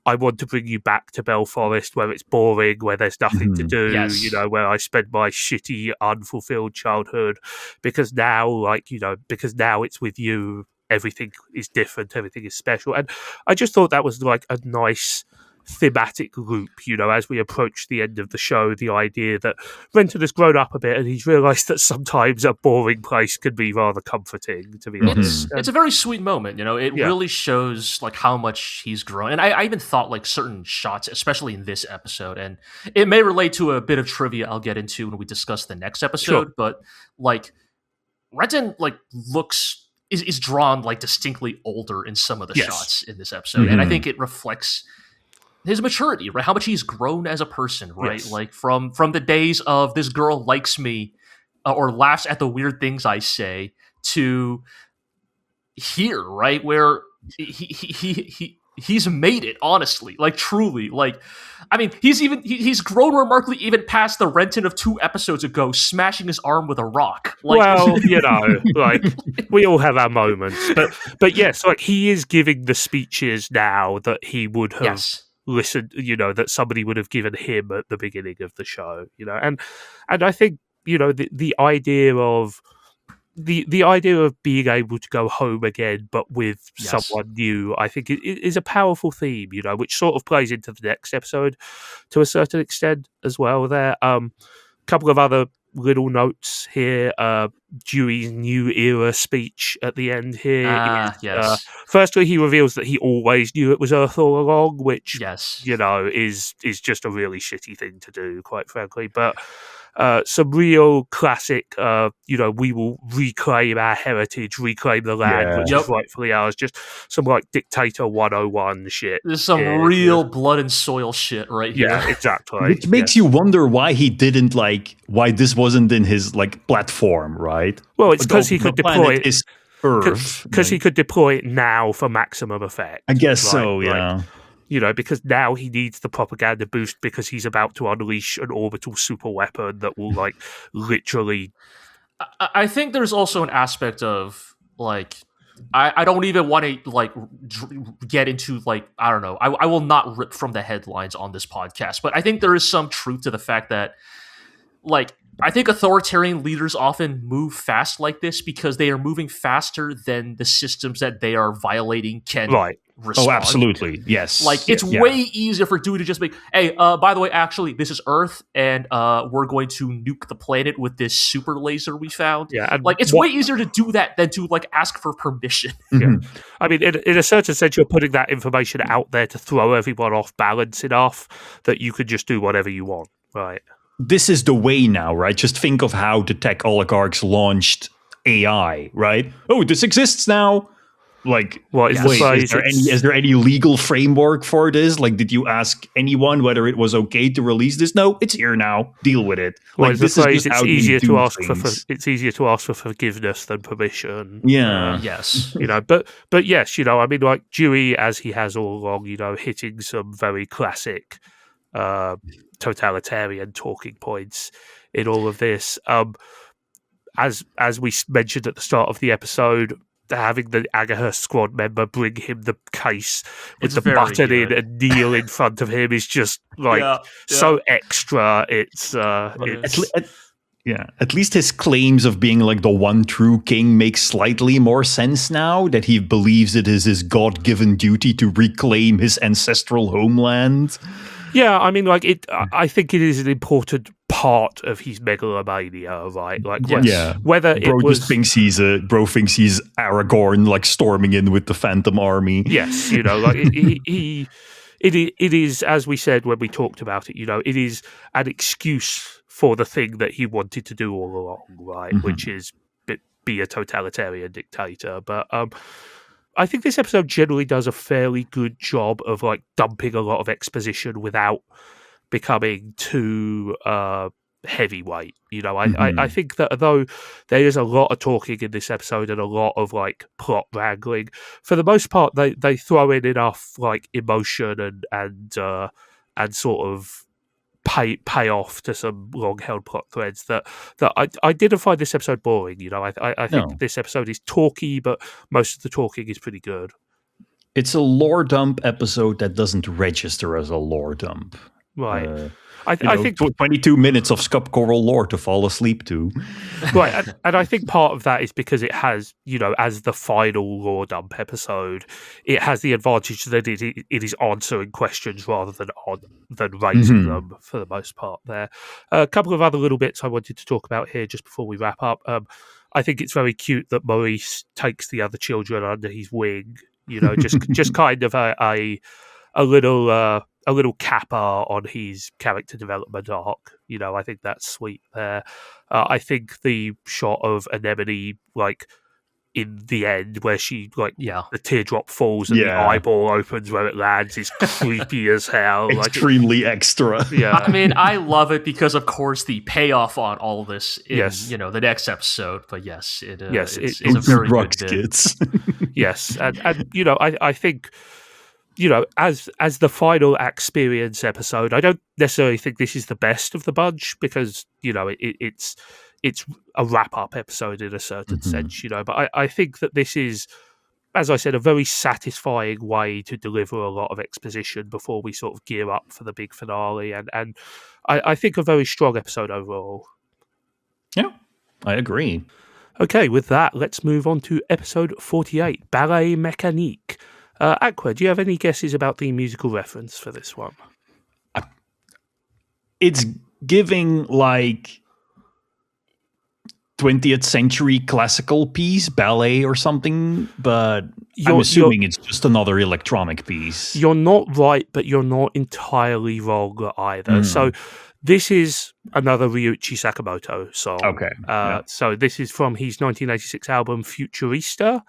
[SPEAKER 1] I want to bring you back to Belforest where it's boring, where there's nothing to do,
[SPEAKER 3] Yes.
[SPEAKER 1] you know, where I spend my shitty, unfulfilled childhood, because now, like, you know, because now it's with you, everything is different, everything is special. And I just thought that was like a nice thematic loop, you know, as we approach the end of the show, the idea that Renton has grown up a bit and he's realised that sometimes a boring place can be rather comforting, to be honest.
[SPEAKER 3] It's a very sweet moment, you know. It really shows like how much he's grown. And I even thought like certain shots, especially in this episode, and it may relate to a bit of trivia I'll get into when we discuss the next episode, but like Renton like is drawn like distinctly older in some of the shots in this episode. And I think it reflects his maturity, right? How much he's grown as a person, right?
[SPEAKER 1] Yes.
[SPEAKER 3] Like from the days of this girl likes me or laughs at the weird things I say to here, right? Where he's made it, honestly, like truly. Like, I mean, he's grown remarkably even past the Renton of 2 episodes ago, smashing his arm with a rock. Like,
[SPEAKER 1] well, you know, like we all have our moments, but yes, like he is giving the speeches now that he would have listened, you know, that somebody would have given him at the beginning of the show, you know, and I think, you know, the idea of the idea of being able to go home again, but with someone new, I think it is a powerful theme, you know, which sort of plays into the next episode to a certain extent as well. There, couple of other little notes here. Dewey's new era speech at the end here. Firstly, he reveals that he always knew it was Earth all along, which you know is just a really shitty thing to do, quite frankly. But some real classic, you know, we will reclaim our heritage, reclaim the land, which is rightfully ours. Just some like Dictator 101 shit.
[SPEAKER 3] There's some real blood and soil shit right here.
[SPEAKER 1] Yeah, exactly.
[SPEAKER 2] Which makes you wonder why he didn't why this wasn't in his like platform, right?
[SPEAKER 1] Well, it's because he could deploy it.
[SPEAKER 2] Earth,
[SPEAKER 1] because he could deploy it now for maximum effect.
[SPEAKER 2] I guess so, yeah.
[SPEAKER 1] Like, you know, because now he needs the propaganda boost because he's about to unleash an orbital super weapon that will, like, literally...
[SPEAKER 3] I think there's also an aspect of, like, I don't even want to, like, get into, like, I don't know. I will not rip from the headlines on this podcast, but I think there is some truth to the fact that, like, I think authoritarian leaders often move fast like this because they are moving faster than the systems that they are violating can respond.
[SPEAKER 2] Oh, absolutely. Yes.
[SPEAKER 3] Like, it's way easier for Dewey to just be, hey, by the way, actually, this is Earth, and we're going to nuke the planet with this super laser we found.
[SPEAKER 1] Yeah,
[SPEAKER 3] like, it's way easier to do that than to, like, ask for permission.
[SPEAKER 1] Yeah. I mean, in a certain sense, you're putting that information out there to throw everyone off balance enough that you could just do whatever you want, right?
[SPEAKER 2] This is the way now, right? Just think of how the tech oligarchs launched AI, right? Oh, this exists now. Like, is there any legal framework for this? Like, did you ask anyone whether it was okay to release this? No, it's here now. Deal with it.
[SPEAKER 1] Well, like, this is just easier to ask it's easier to ask for forgiveness than permission.
[SPEAKER 2] Yeah.
[SPEAKER 3] Yes.
[SPEAKER 1] You know, but yes, you know, I mean, like Dewey, as he has all along, you know, hitting some very classic totalitarian talking points in all of this. As we mentioned at the start of the episode, having the Agahurst squad member bring him the case with the button in and kneel in front of him is just like so extra. It's
[SPEAKER 2] at least his claims of being like the one true king make slightly more sense now, that he believes it is his God-given duty to reclaim his ancestral homeland.
[SPEAKER 1] Yeah, I mean, like I think it is an important part of his megalomania, right? Like, whether
[SPEAKER 2] Bro thinks he's Aragorn, like storming in with the Phantom Army.
[SPEAKER 1] Yes, you know, like it is, as we said when we talked about it, you know, it is an excuse for the thing that he wanted to do all along, right? Mm-hmm. Which is be a totalitarian dictator. But I think this episode generally does a fairly good job of like dumping a lot of exposition without becoming too heavyweight. You know, I think that although there is a lot of talking in this episode and a lot of like plot wrangling, for the most part they throw in enough like emotion and sort of pay off to some long held plot threads that I didn't find this episode boring. You know, I think this episode is talky, but most of the talking is pretty good.
[SPEAKER 2] It's a lore dump episode that doesn't register as a lore dump.
[SPEAKER 1] Right.
[SPEAKER 2] I think 22 minutes of Scub Coral lore to fall asleep to.
[SPEAKER 1] Right, and I think part of that is because it has, as the final lore dump episode, it has the advantage that it is answering questions rather than raising them for the most part there. A couple of other little bits I wanted to talk about here just before we wrap up. I think it's very cute that Maurice takes the other children under his wing, just kind of a little capper on his character development arc. I think that's sweet there. I think the shot of Anemone, like, in the end, where she, like, the teardrop falls and the eyeball opens where it lands is creepy as hell.
[SPEAKER 2] Extremely extra.
[SPEAKER 1] Yeah.
[SPEAKER 3] I mean, I love it because, of course, the payoff on all of this is, the next episode. But yes, it's a very good bit.
[SPEAKER 1] Yes, and I think, as the final Acperience episode, I don't necessarily think this is the best of the bunch because, it's a wrap-up episode in a certain sense, but I think that this is, as I said, a very satisfying way to deliver a lot of exposition before we sort of gear up for the big finale, and I think a very strong episode overall.
[SPEAKER 2] Yeah, I agree.
[SPEAKER 1] Okay, with that, let's move on to episode 48, Ballet Mechanique. Aqua, do you have any guesses about the musical reference for this one?
[SPEAKER 2] It's giving, like, 20th century classical piece, ballet or something, but I'm assuming it's just another electronic piece.
[SPEAKER 1] You're not right, but you're not entirely wrong either. So this is another Ryuichi Sakamoto song.
[SPEAKER 2] Okay.
[SPEAKER 1] So this is from his 1986 album Futurista.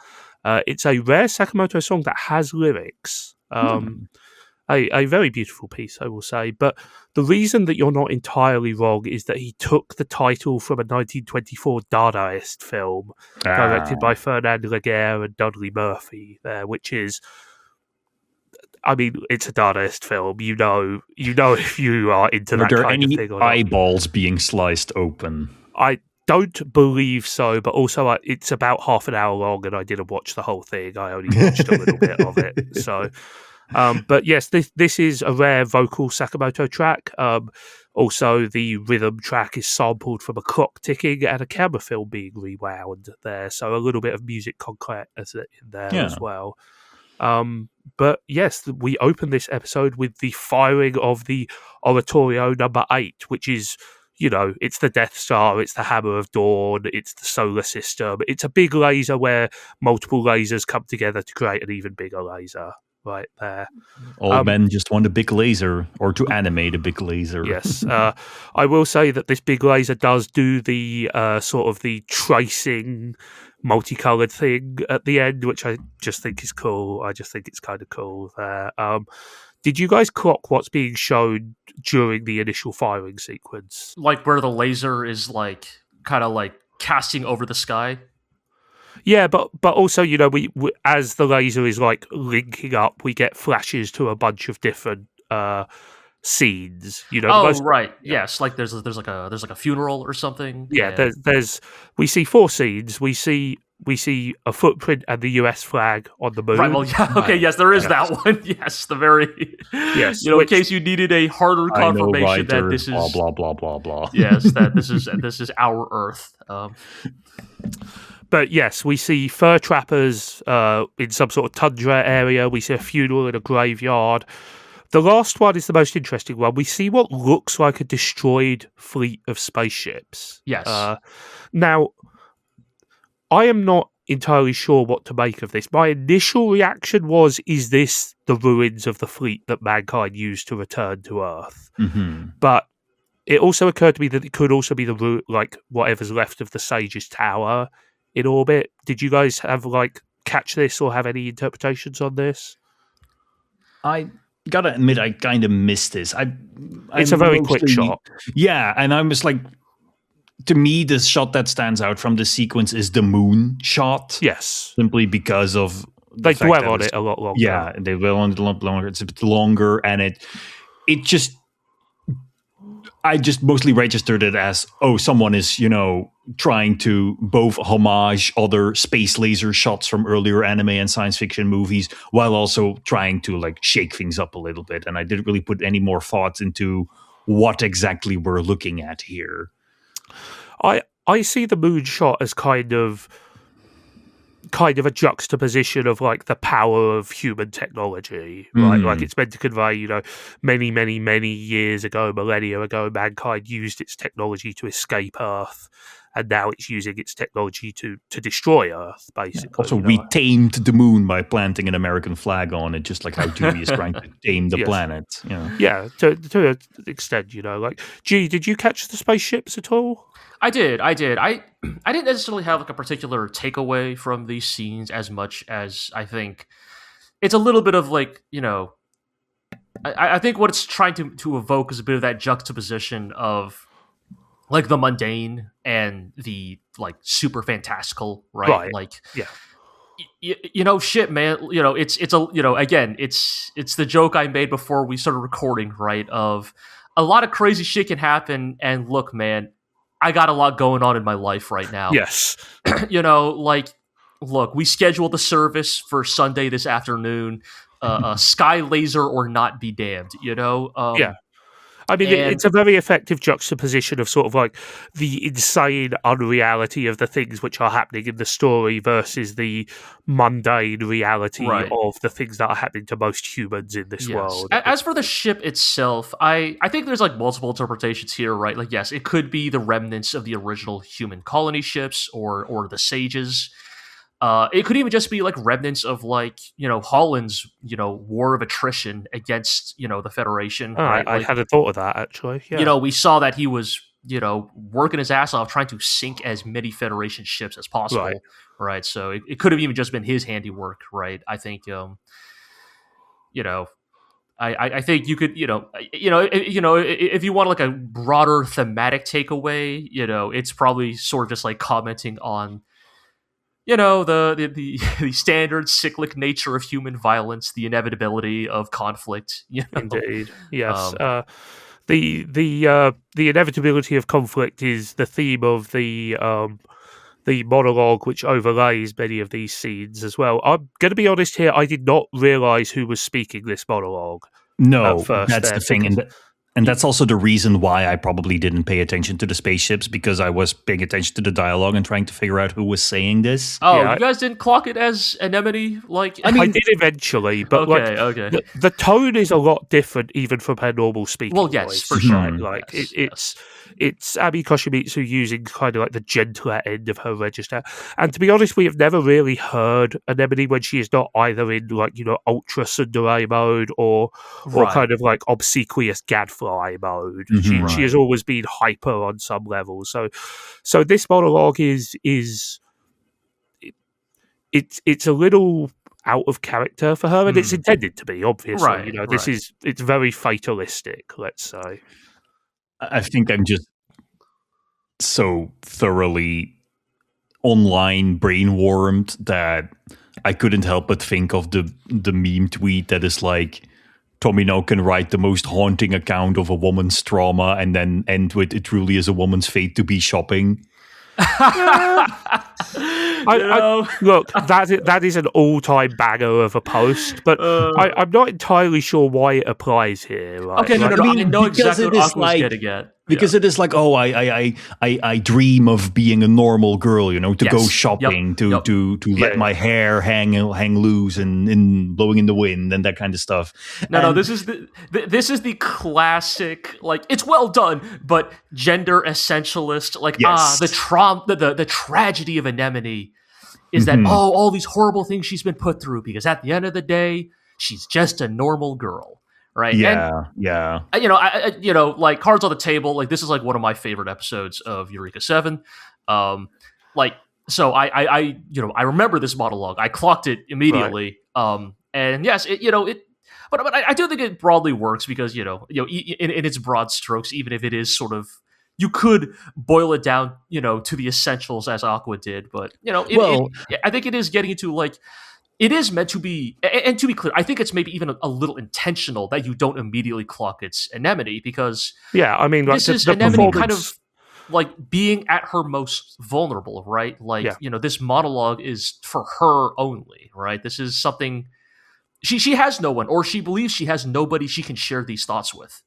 [SPEAKER 1] It's a rare Sakamoto song that has lyrics. A very beautiful piece, I will say. But the reason that you're not entirely wrong is that he took the title from a 1924 Daeres film directed by Fernand Laguerre and Dudley Murphy there, which is, I mean, it's a Daeres film. You know if you are into that kind of thing or not.
[SPEAKER 2] Are there any eyeballs being sliced open?
[SPEAKER 1] I don't believe so, but also it's about half an hour long and I didn't watch the whole thing. I only watched a little bit of it. So... but yes, this is a rare vocal Sakamoto track. Also, the rhythm track is sampled from a clock ticking and a camera film being rewound there. So a little bit of music concrete in there as well. But yes, we open this episode with the firing of the Oratorio number 8, which is, it's the Death Star, it's the Hammer of Dawn, it's the solar system. It's a big laser where multiple lasers come together to create an even bigger laser. Right there.
[SPEAKER 2] All men just want a big laser, or to animate a big laser.
[SPEAKER 1] Yes. I will say that this big laser does do the sort of the tracing multicolored thing at the end, which I just think is cool. I just think it's kind of cool there. Did you guys clock what's being shown during the initial firing sequence?
[SPEAKER 3] Like where the laser is like kind of like casting over the sky?
[SPEAKER 1] Yeah, but also, we as the laser is like linking up, we get flashes to a bunch of different scenes.
[SPEAKER 3] Right. Yeah. Yes, like there's like a funeral or something.
[SPEAKER 1] Yeah, we see 4 scenes. We see a footprint and the US flag on the moon.
[SPEAKER 3] Right. Well, yeah. Okay. Yes, there is that one. Yes, the very.
[SPEAKER 1] Yes.
[SPEAKER 3] In case you needed a harder confirmation that this is
[SPEAKER 2] blah blah blah blah.
[SPEAKER 3] Yes, that this is our Earth.
[SPEAKER 1] But yes, we see fur trappers in some sort of tundra area. We see a funeral in a graveyard. The last one is the most interesting one. We see what looks like a destroyed fleet of spaceships.
[SPEAKER 3] Yes.
[SPEAKER 1] Now, I am not entirely sure what to make of this. My initial reaction was, is this the ruins of the fleet that mankind used to return to Earth?
[SPEAKER 2] Mm-hmm.
[SPEAKER 1] But it also occurred to me that it could also be whatever's left of the Sage's Tower in orbit. Did you guys have catch this or have any interpretations on this?
[SPEAKER 2] I gotta admit, I kind of missed this.
[SPEAKER 1] It's a very quick shot.
[SPEAKER 2] Yeah, and I was like, to me, the shot that stands out from the sequence is the moon shot.
[SPEAKER 1] Yes,
[SPEAKER 2] simply because of
[SPEAKER 1] they dwell on it a lot longer.
[SPEAKER 2] Yeah, they dwell on it a lot longer. It's a bit longer, and it just I just mostly registered it as, someone is, trying to both homage other space laser shots from earlier anime and science fiction movies while also trying to like shake things up a little bit. And I didn't really put any more thoughts into what exactly we're looking at here.
[SPEAKER 1] I see the moonshot as kind of a juxtaposition of like the power of human technology, right? Like it's meant to convey, many, many, many years ago, millennia ago, mankind used its technology to escape Earth, and now it's using its technology to destroy Earth, basically.
[SPEAKER 2] Also, we tamed the moon by planting an American flag on it, just like how Dewey is trying to tame the planet.
[SPEAKER 1] Yeah, to an extent, like, G, did you catch the spaceships at all?
[SPEAKER 3] I did. I didn't necessarily have like a particular takeaway from these scenes as much as I think it's a little bit of like, I think what it's trying to evoke is a bit of that juxtaposition of like the mundane and the like super fantastical, right? Like, yeah. Shit, man. It's again, it's the joke I made before we started recording, right? Of a lot of crazy shit can happen, and look, man, I got a lot going on in my life right now.
[SPEAKER 1] Yes.
[SPEAKER 3] Look, we scheduled the service for Sunday this afternoon. Sky laser or not be damned,
[SPEAKER 1] Yeah. I mean, it's a very effective juxtaposition of sort of like the insane unreality of the things which are happening in the story versus the mundane reality of the things that are happening to most humans in this world.
[SPEAKER 3] As for the ship itself, I think there's like multiple interpretations here, right? Like, yes, it could be the remnants of the original human colony ships or the Sages. It could even just be like remnants of like, Holland's, war of attrition against, the Federation. Right?
[SPEAKER 1] I hadn't thought of that, actually. Yeah.
[SPEAKER 3] We saw that he was, working his ass off trying to sink as many Federation ships as possible. Right. So it could have even just been his handiwork. Right. I think, I think you could, if you want like a broader thematic takeaway, it's probably sort of just like commenting on, the standard cyclic nature of human violence, the inevitability of conflict.
[SPEAKER 1] Indeed, yes. The inevitability of conflict is the theme of the monologue which overlays many of these scenes as well. I'm going to be honest here, I did not realise who was speaking this monologue.
[SPEAKER 2] No, that's the thing. And that's also the reason why I probably didn't pay attention to the spaceships, because I was paying attention to the dialogue and trying to figure out who was saying this.
[SPEAKER 3] Oh, you guys didn't clock it as Anemone? Like,
[SPEAKER 1] I did eventually, but the tone is a lot different even from her normal speaking
[SPEAKER 3] voice. Well, yes, for
[SPEAKER 1] sure. Like, it's Ami Koshimitsu using kind of like the gentler end of her register. And to be honest, we have never really heard Anemone when she is not either in like, ultra tsundere mode or kind of like obsequious gadfly mode. She has always been hyper on some level. So this monologue is it's a little out of character for her, and it's intended to be, obviously. It's very fatalistic, let's say.
[SPEAKER 2] I think I'm just so thoroughly online brain-wormed that I couldn't help but think of the meme tweet that is like, Tomino can write the most haunting account of a woman's trauma and then end with, it truly is a woman's fate to be shopping.
[SPEAKER 1] Look, that is an all-time banger of a post, but I'm not entirely sure why it applies here. Right?
[SPEAKER 3] Okay, I know exactly what Aqua's getting at.
[SPEAKER 2] Because it is like, I dream of being a normal girl, to go shopping, to let my hair hang loose and blowing in the wind and that kind of stuff.
[SPEAKER 3] No, this is the classic, like, it's well done, but gender essentialist, like, the tragedy of Anemone is that all these horrible things she's been put through, because at the end of the day, she's just a normal girl. Right.
[SPEAKER 2] Yeah.
[SPEAKER 3] Like, cards on the table. Like, this is like one of my favorite episodes of Eureka 7. So I remember this monologue. I clocked it immediately. Right. And yes, but I do think it broadly works because in its broad strokes, even if it is sort of, you could boil it down, to the essentials as Aqua did. But I think it is getting into like, it is meant to be, and to be clear, I think it's maybe even a little intentional that you don't immediately clock its anemone, because
[SPEAKER 1] I mean, like,
[SPEAKER 3] this is anemone kind of like being at her most vulnerable, right? Like, this monologue is for her only, right? This is something she has no one, or she believes she has nobody she can share these thoughts with.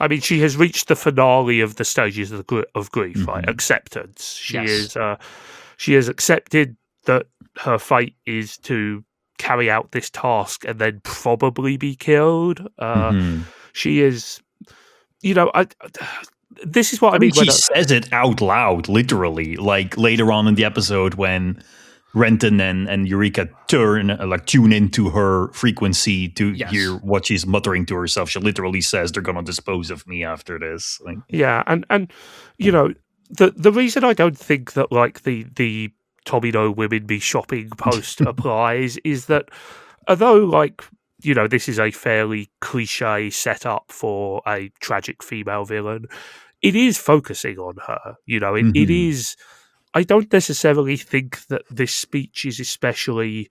[SPEAKER 1] I mean, she has reached the finale of the stages of grief, right? Acceptance. She has accepted that her fate is to carry out this task and then probably be killed. She is, this is what I mean.
[SPEAKER 2] She says it out loud, literally, like later on in the episode when Renton and Eureka tune into her frequency to hear what she's muttering to herself. She literally says, "They're going to dispose of me after this." Like,
[SPEAKER 1] and the reason I don't think that like the Tomino women be shopping post applies is that although like this is a fairly cliche setup for a tragic female villain, it is focusing on her. It is. I don't necessarily think that this speech is especially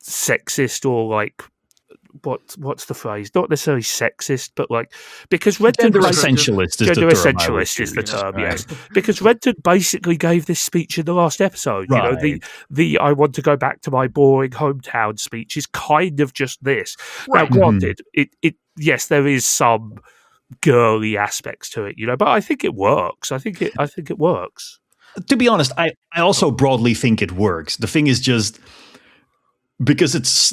[SPEAKER 1] sexist or like what's the phrase? Not necessarily sexist, but like because Renton
[SPEAKER 2] gender essentialist
[SPEAKER 1] is the term. Yes, because Renton basically gave this speech in the last episode.
[SPEAKER 2] Right.
[SPEAKER 1] The I want to go back to my boring hometown speech is kind of just this. Right. Now, granted, it yes, there is some girly aspects to it, but I think it works. I think it works.
[SPEAKER 2] To be honest, I also broadly think it works. The thing is just because it's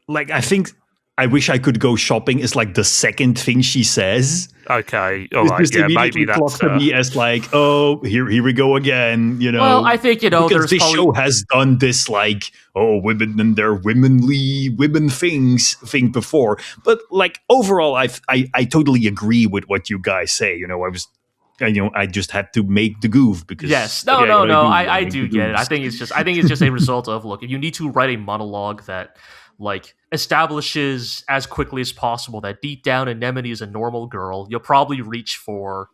[SPEAKER 2] like I wish I could go shopping is like the second thing she says.
[SPEAKER 1] Okay, all right, maybe that's
[SPEAKER 2] to me as like, oh, here we go again.
[SPEAKER 3] Well, I think
[SPEAKER 2] because this show has done this like, oh, women and their women thing before, but like overall, I totally agree with what you guys say. I just had to make the goof because
[SPEAKER 3] I do get it. I think it's just a result of, look, if you need to write a monologue that like establishes as quickly as possible that deep down Anemone is a normal girl, you'll probably reach for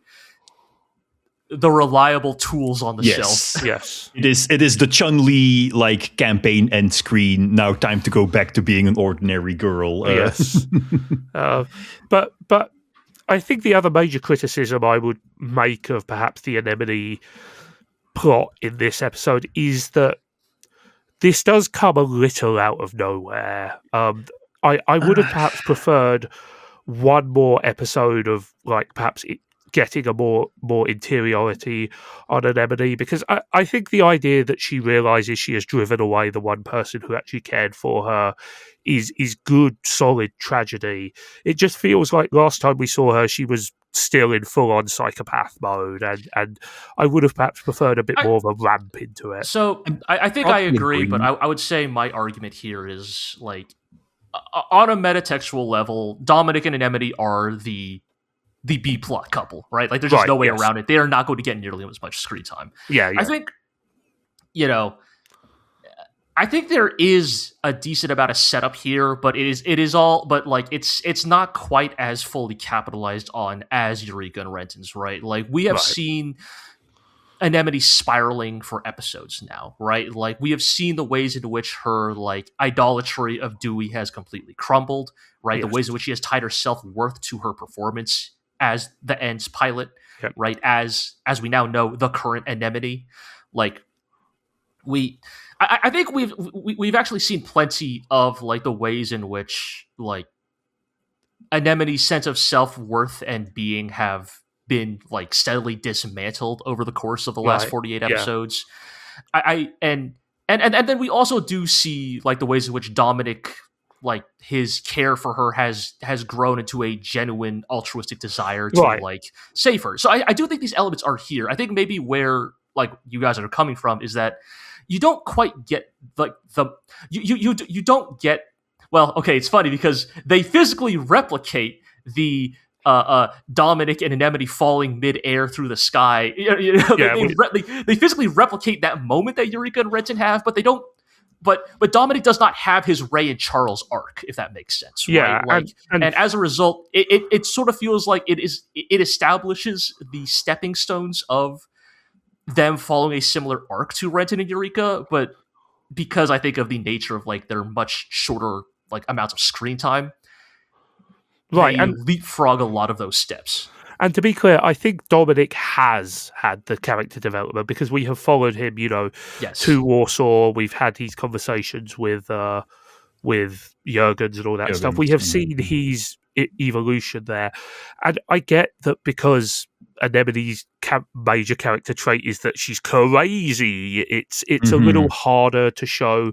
[SPEAKER 3] the reliable tools on the shelf.
[SPEAKER 1] Yes.
[SPEAKER 2] It is the Chun-Li like campaign end screen. Now time to go back to being an ordinary girl.
[SPEAKER 1] Yes. But I think the other major criticism I would make of perhaps the Anemone plot in this episode is that this does come a little out of nowhere. I would have perhaps preferred one more episode of like perhaps getting a more interiority on Anemone, because I think the idea that she realizes she has driven away the one person who actually cared for her is good, solid tragedy. It just feels like last time we saw her, she was still in full-on psychopath mode, and I would have perhaps preferred a bit more of a ramp into it.
[SPEAKER 3] So I think I agree, but I would say my argument here is like on a metatextual level, Dominic and Anemone are the B-plot couple, right? Like there's just no way around it. They are not going to get nearly as much screen time.
[SPEAKER 1] Yeah.
[SPEAKER 3] I think, I think there is a decent amount of setup here, but it's not quite as fully capitalized on as Eureka and Renton's, right? Like we have seen Anemone spiraling for episodes now, right? Like we have seen the ways in which her like idolatry of Dewey has completely crumbled, right? Yes. The ways in which she has tied her self-worth to her performance as the Ends pilot, right? As we now know, the current Anemone. Like I think we've actually seen plenty of like the ways in which like Anemone's sense of self-worth and being have been like steadily dismantled over the course of the last 48 episodes. And then we also do see like the ways in which Dominic, like his care for her has grown into a genuine altruistic desire to like save her. So I do think these elements are here. I think maybe where like you guys are coming from is that you don't quite get like you don't get, well, okay, it's funny because they physically replicate the Dominic and Anemone falling mid-air through the sky. They physically replicate that moment that Eureka and Renton have, but they don't. But Dominic does not have his Ray and Charles arc, if that makes sense.
[SPEAKER 1] Yeah,
[SPEAKER 3] right? Like, and as a result, it sort of feels like it establishes the stepping stones of them following a similar arc to Renton and Eureka, but because I think of the nature of like their much shorter like amounts of screen time,
[SPEAKER 1] right,
[SPEAKER 3] they
[SPEAKER 1] and
[SPEAKER 3] leapfrog a lot of those steps.
[SPEAKER 1] And to be clear, I think Dominic has had the character development because we have followed him,
[SPEAKER 3] Yes.
[SPEAKER 1] to Warsaw. We've had these conversations with Jurgens and all that stuff. We have seen his evolution there, and I get that because Anemone's major character trait is that she's crazy. It's a little harder to show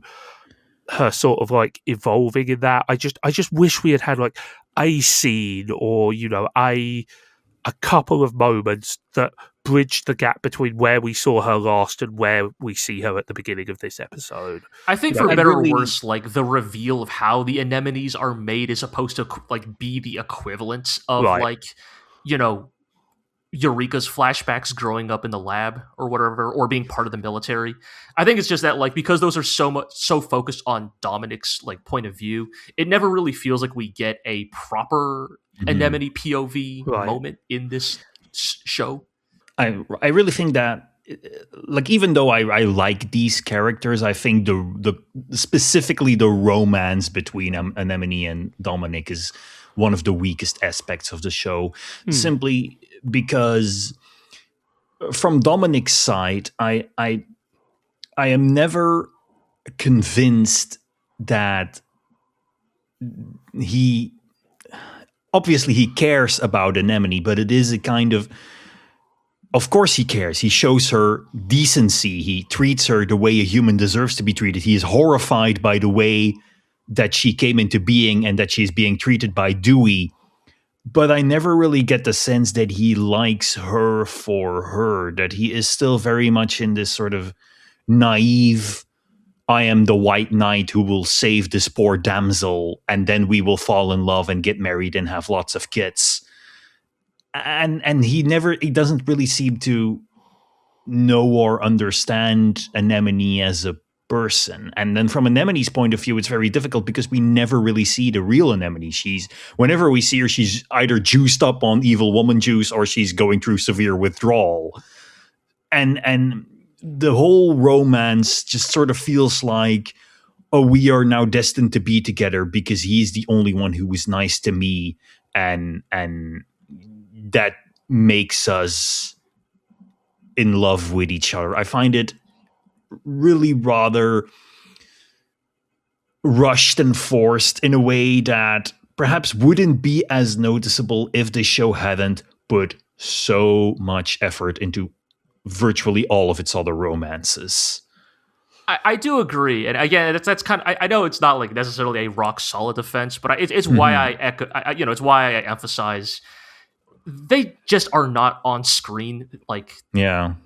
[SPEAKER 1] her sort of like evolving in that. I just wish we had like a scene or a couple of moments that bridge the gap between where we saw her last and where we see her at the beginning of this episode.
[SPEAKER 3] I think for better or worse, like the reveal of how the anemones are made is supposed to like be the equivalent of like, Eureka's flashbacks growing up in the lab or whatever, or being part of the military. I think it's just that like because those are so focused on Dominic's like point of view, it never really feels like we get a proper anemone POV moment in this show.
[SPEAKER 2] I really think that like even though I like these characters, I think the specifically the romance between Anemone and Dominic is one of the weakest aspects of the show, simply because from Dominic's side, I am never convinced that he obviously he cares about Anemone, but it is a kind of course he cares. He shows her decency. He treats her the way a human deserves to be treated. He is horrified by the way that she came into being and that she's being treated by Dewey. But I never really get the sense that he likes her for her, that he is still very much in this sort of naive, I am the white knight who will save this poor damsel, and then we will fall in love and get married and have lots of kids. And he doesn't really seem to know or understand Anemone as a person. And then from Anemone's point of view, it's very difficult because we never really see the real Anemone. Whenever we see her, she's either juiced up on evil woman juice or she's going through severe withdrawal. And the whole romance just sort of feels like, oh, we are now destined to be together because he's the only one who was nice to me, and that makes us in love with each other. I find it really rather rushed and forced in a way that perhaps wouldn't be as noticeable if the show hadn't put so much effort into virtually all of its other romances.
[SPEAKER 3] I do agree, and again, that's kind of. I know it's not like necessarily a rock solid defense, but it's why I echo. It's why I emphasize they just are not on screen like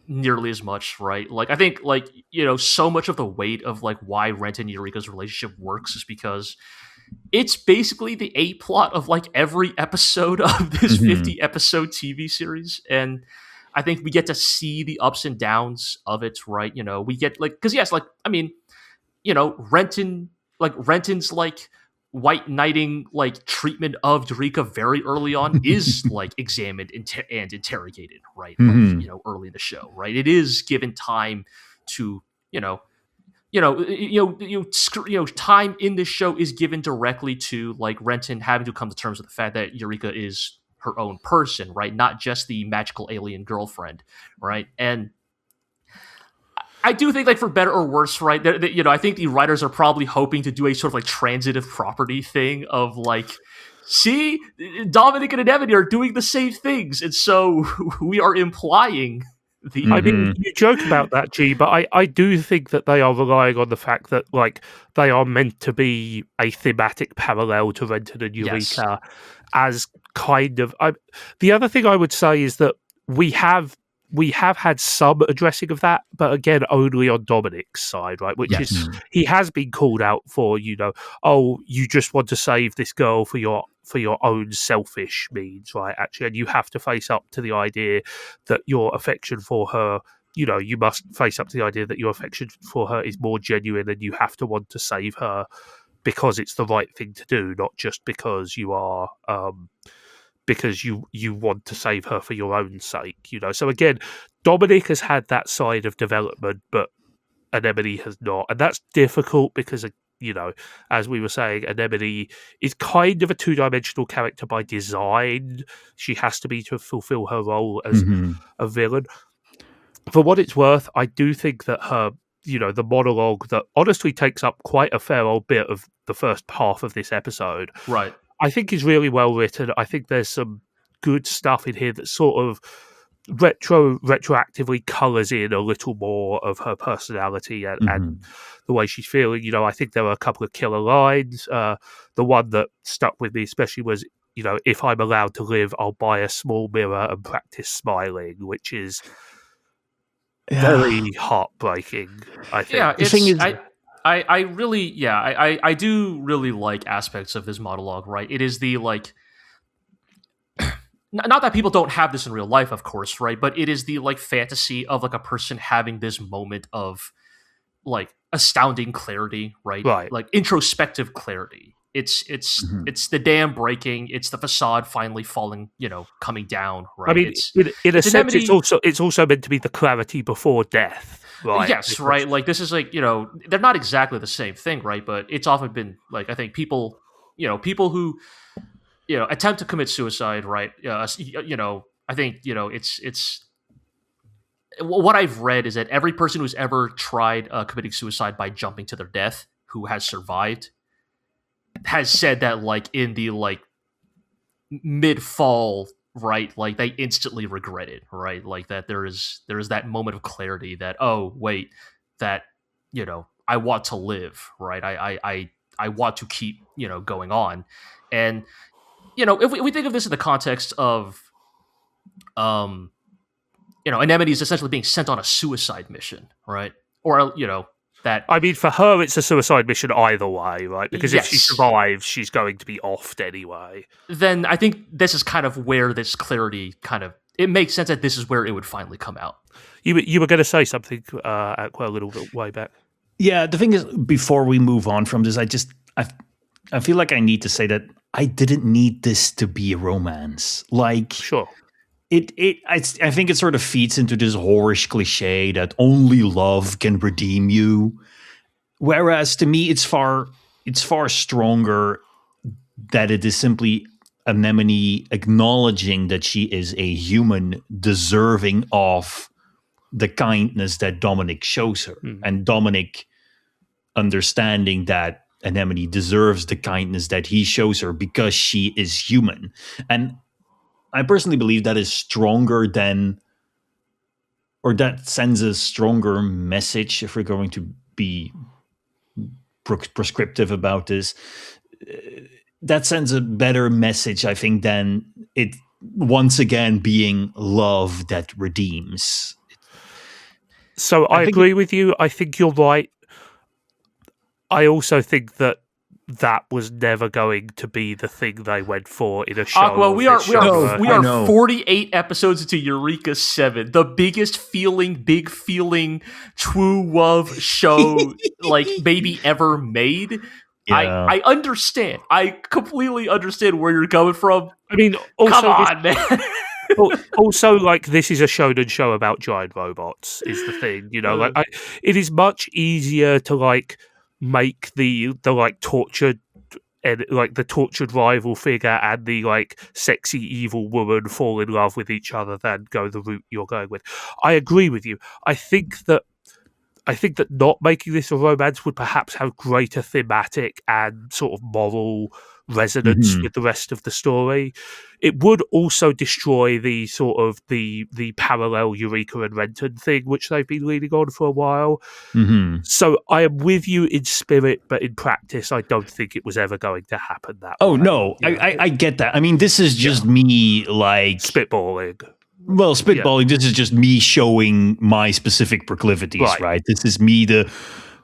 [SPEAKER 3] nearly as much, right? Like I think like so much of the weight of like why Rent and Eureka's relationship works is because it's basically the A plot of like every episode of this 50 episode TV series, and I think we get to see the ups and downs of it, right? We get like because yes, like I mean, Renton's like white knighting like treatment of Eureka very early on is like examined and interrogated, right? Like, early in the show, right? It is given time to time in this show is given directly to like Renton having to come to terms with the fact that Eureka is her own person, right? Not just the magical alien girlfriend, right? And I do think, like, for better or worse, right? I think the writers are probably hoping to do a sort of like transitive property thing of like, see, Dominic and Anemone are doing the same things, and so we are implying the.
[SPEAKER 1] I mean, you joke about that, G, but I do think that they are relying on the fact that like they are meant to be a thematic parallel to Renton and Eureka, as kind of. The other thing I would say is that we have had some addressing of that, but again, only on Dominic's side, right? Which is he has been called out for, oh, you just want to save this girl for your own selfish means, right? Actually, and you have to face up to the idea that your affection for her, you must face up to the idea that your affection for her is more genuine, and you have to want to save her because it's the right thing to do, not just because you are. Because you want to save her for your own sake, So again, Dominic has had that side of development, but Anemone has not, and that's difficult because, you know, as we were saying, Anemone is kind of a two-dimensional character by design. She has to be to fulfill her role as a villain. For what it's worth, I do think that her, you know, the monologue that honestly takes up quite a fair old bit of the first half of this episode,
[SPEAKER 3] right,
[SPEAKER 1] I think is really well written. I think there's some good stuff in here that sort of retroactively colours in a little more of her personality and the way she's feeling. You know, I think there are a couple of killer lines. The one that stuck with me especially was, you know, if I'm allowed to live, I'll buy a small mirror and practice smiling, which is very heartbreaking, I think.
[SPEAKER 3] Yeah, I really, I do really like aspects of this monologue, right? It is the, like, not that people don't have this in real life, of course, right? But it is the, like, fantasy of, like, a person having this moment of, like, astounding clarity, right? Like, introspective clarity. It's the dam breaking. It's the facade finally falling, you know, coming down, right?
[SPEAKER 1] I mean, in a sense, it's also meant to be the clarity before death, right?
[SPEAKER 3] Yes, because, right. Like, this is, like, you know, they're not exactly the same thing, right? But it's often been, like, I think people who, you know, attempt to commit suicide, right? You know, I think, you know, it's what I've read is that every person who's ever tried committing suicide by jumping to their death, who has survived, has said that, like, in the, like, mid-fall, right, like, they instantly regret it, right? Like, that there is that moment of clarity that, oh wait, that, you know, I want to live, right? I want to keep, you know, going on. And, you know, if we think of this in the context of, you know, Anemone is essentially being sent on a suicide mission, right? Or, you know, that,
[SPEAKER 1] I mean, for her, it's a suicide mission either way, right? Because if she survives, she's going to be offed anyway.
[SPEAKER 3] Then I think this is kind of where this clarity it makes sense that this is where it would finally come out.
[SPEAKER 1] You were going to say something, Aqua, a little bit way back.
[SPEAKER 2] Yeah, the thing is, before we move on from this, I feel like I need to say that I didn't need this to be a romance. Like,
[SPEAKER 1] sure.
[SPEAKER 2] I think it sort of feeds into this whorish cliche that only love can redeem you. Whereas to me, it's far stronger that it is simply Anemone acknowledging that she is a human deserving of the kindness that Dominic shows her. And Dominic understanding that Anemone deserves the kindness that he shows her because she is human. And I personally believe that is stronger than, or that sends a stronger message, if we're going to be prescriptive about this. That sends a better message, I think, than it once again being love that redeems.
[SPEAKER 1] So I agree with you. I think you're right. I also think that was never going to be the thing they went for in a show.
[SPEAKER 3] Aqua, we are 48 episodes into Eureka 7, the biggest big feeling, true love show like maybe ever made. Yeah. I understand. I completely understand where you're coming from.
[SPEAKER 1] I mean, also,
[SPEAKER 3] come on, man.
[SPEAKER 1] Also, like, this is a shonen show about giant robots, is the thing. You know, like, it is much easier to, like, make the like tortured and like the tortured rival figure and the like sexy evil woman fall in love with each other than go the route you're going with. I agree with you. I think that not making this a romance would perhaps have greater thematic and sort of moral resonance with the rest of the story. It would also destroy the sort of the parallel Eureka and Renton thing, which they've been leading on for a while. So I am with you in spirit, but in practice, I don't think it was ever going to happen that way.
[SPEAKER 2] Oh, no, I get that. I mean, this is just me, like...
[SPEAKER 1] spitballing.
[SPEAKER 2] Well, spitballing, this is just me showing my specific proclivities, right? This is me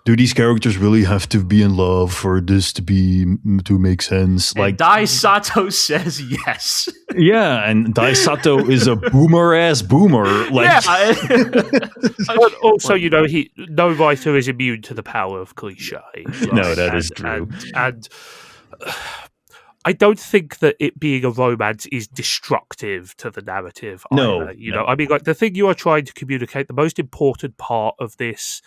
[SPEAKER 2] do these characters really have to be in love for this to make sense?
[SPEAKER 3] And like Dai Sato says yes.
[SPEAKER 2] Yeah, and Dai Sato is a boomer-ass boomer. Like,
[SPEAKER 1] but also, you know, no writer is immune to the power of cliche. Right?
[SPEAKER 2] No, that is true.
[SPEAKER 1] And I don't think that it being a romance is destructive to the narrative either. You know, I mean, like, the thing you are trying to communicate, the most important part of this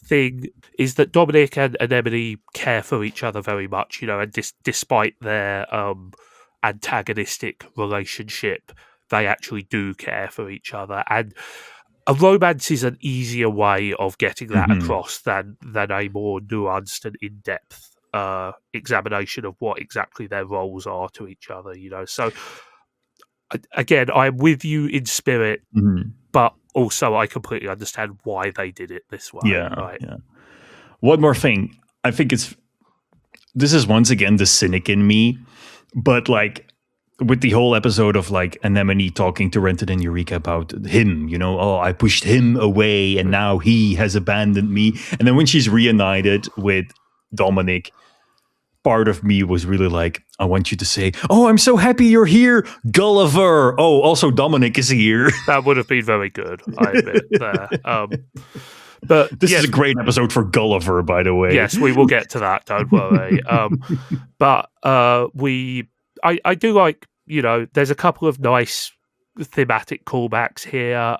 [SPEAKER 1] thing is that Dominic and Anemone care for each other very much, and despite their antagonistic relationship, they actually do care for each other. And a romance is an easier way of getting that across than a more nuanced and in-depth examination of what exactly their roles are to each other, So, again, I'm with you in spirit, but also I completely understand why they did it this way.
[SPEAKER 2] Yeah,
[SPEAKER 1] right?
[SPEAKER 2] Yeah. One more thing. I think this is once again the cynic in me, but like with the whole episode of like Anemone talking to Renton and Eureka about him, I pushed him away and now he has abandoned me. And then when she's reunited with Dominic, part of me was really like, I want you to say, "Oh, I'm so happy you're here, Gulliver." Oh, also Dominic is here.
[SPEAKER 1] That would have been very good, I admit. There. But
[SPEAKER 2] this is a great episode for Gulliver, by the way.
[SPEAKER 1] Yes, we will get to that. Don't worry. But I do like, there's a couple of nice thematic callbacks here.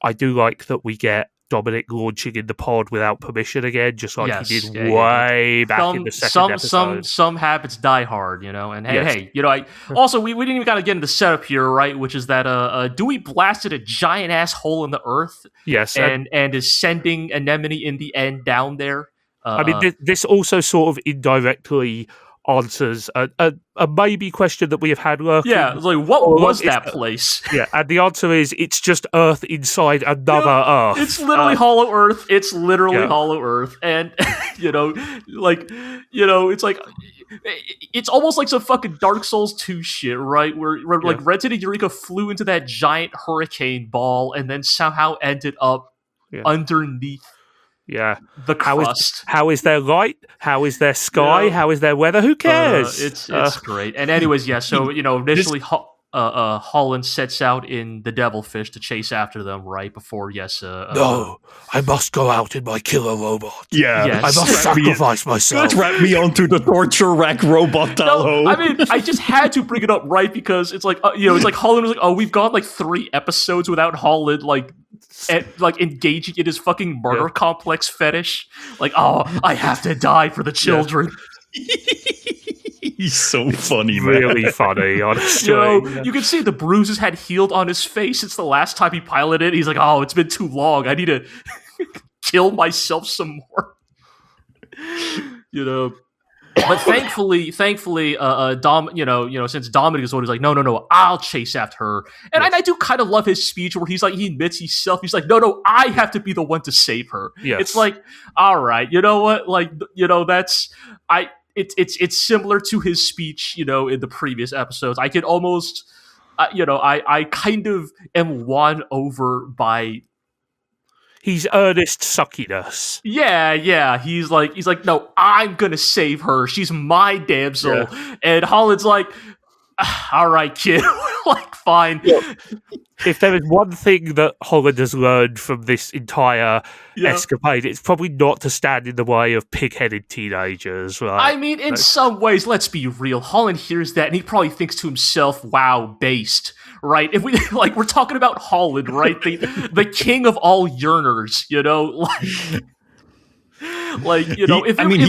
[SPEAKER 1] I do like that we get Dominic launching in the pod without permission again, just like he did way back in the second episode.
[SPEAKER 3] Some habits die hard, and hey, also we didn't even gotta get into the setup here, right? Which is that Dewey blasted a giant ass hole in the earth,
[SPEAKER 1] yes,
[SPEAKER 3] and is sending Anemone in the end down there.
[SPEAKER 1] I mean, this also sort of indirectly answers a maybe question that we have had lurking.
[SPEAKER 3] Yeah, it's like, what was that place?
[SPEAKER 1] Yeah, and the answer is it's just Earth inside another Earth.
[SPEAKER 3] It's literally Hollow Earth. It's literally Hollow Earth, and it's like it's almost like some fucking Dark Souls 2 shit, right? Where like Renton and Eureka flew into that giant hurricane ball and then somehow ended up underneath.
[SPEAKER 1] Yeah.
[SPEAKER 3] The crust.
[SPEAKER 1] How is their light? How is their sky? How is their weather? Who cares?
[SPEAKER 3] It's great. And anyways, so initially Holland sets out in the Devilfish to chase after them, right? Before
[SPEAKER 1] no, I must go out in my killer robot.
[SPEAKER 2] Yeah.
[SPEAKER 3] Yes.
[SPEAKER 1] I must sacrifice myself.
[SPEAKER 2] Let's wrap me onto the torture rack robot Talho.
[SPEAKER 3] No, I mean, I just had to bring it up, right? Because it's like it's like Holland was like, oh, we've gone like 3 episodes without Holland engaging in his fucking murder complex fetish. Like, oh, I have to die for the children.
[SPEAKER 2] He's so funny, man.
[SPEAKER 1] Really funny, honestly.
[SPEAKER 3] You can see the bruises had healed on his face since the last time he piloted. He's like, oh, it's been too long. I need to kill myself some more. But thankfully, Dom, since Dominic is always like, no, I'll chase after her, and I do kind of love his speech where he's like, he admits himself, he's like, no, I have to be the one to save her.
[SPEAKER 1] Yes.
[SPEAKER 3] It's like, all right, you know what, it's similar to his speech, in the previous episodes. I could almost, I kind of am won over by.
[SPEAKER 1] He's earnest suckiness.
[SPEAKER 3] Yeah. He's like, no, I'm gonna save her. She's my damsel. Yeah. And Holland's like, all right, kid, like, fine.
[SPEAKER 1] Yeah. If there is one thing that Holland has learned from this entire escapade, it's probably not to stand in the way of pig-headed teenagers, right?
[SPEAKER 3] I mean, in some ways, let's be real. Holland hears that and he probably thinks to himself, wow, based. Right? If we we're talking about Holland, right? The king of all yearners, he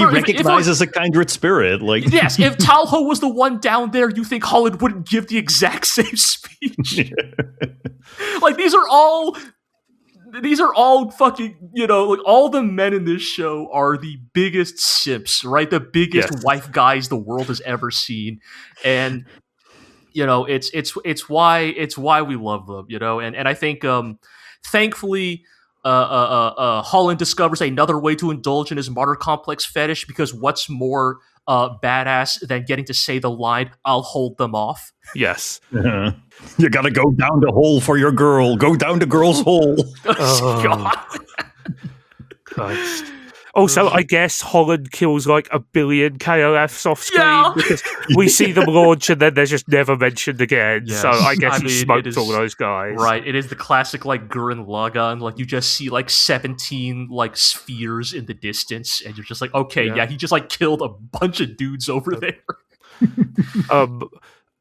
[SPEAKER 2] recognizes a kindred spirit. Like,
[SPEAKER 3] yes, if Talho was the one down there, you think Holland wouldn't give the exact same speech? Like, these are all fucking, all the men in this show are the biggest simps, right? The biggest wife guys the world has ever seen, and. It's why we love them, and I think thankfully Holland discovers another way to indulge in his martyr complex fetish, because what's more badass than getting to say the line, "I'll hold them off"?
[SPEAKER 1] Yes.
[SPEAKER 2] Uh-huh. You gotta go down the hole for your girl. Go down the girl's hole.
[SPEAKER 3] Oh. God.
[SPEAKER 1] Christ. Also, I guess Holland kills like 1 billion KOFs off screen because we see them launch and then they're just never mentioned again. Yes. So I guess he smoked all those guys.
[SPEAKER 3] Right. It is the classic like Gurren Lagann. Like, you just see like 17 like spheres in the distance and you're just like, okay, he just like killed a bunch of dudes over there.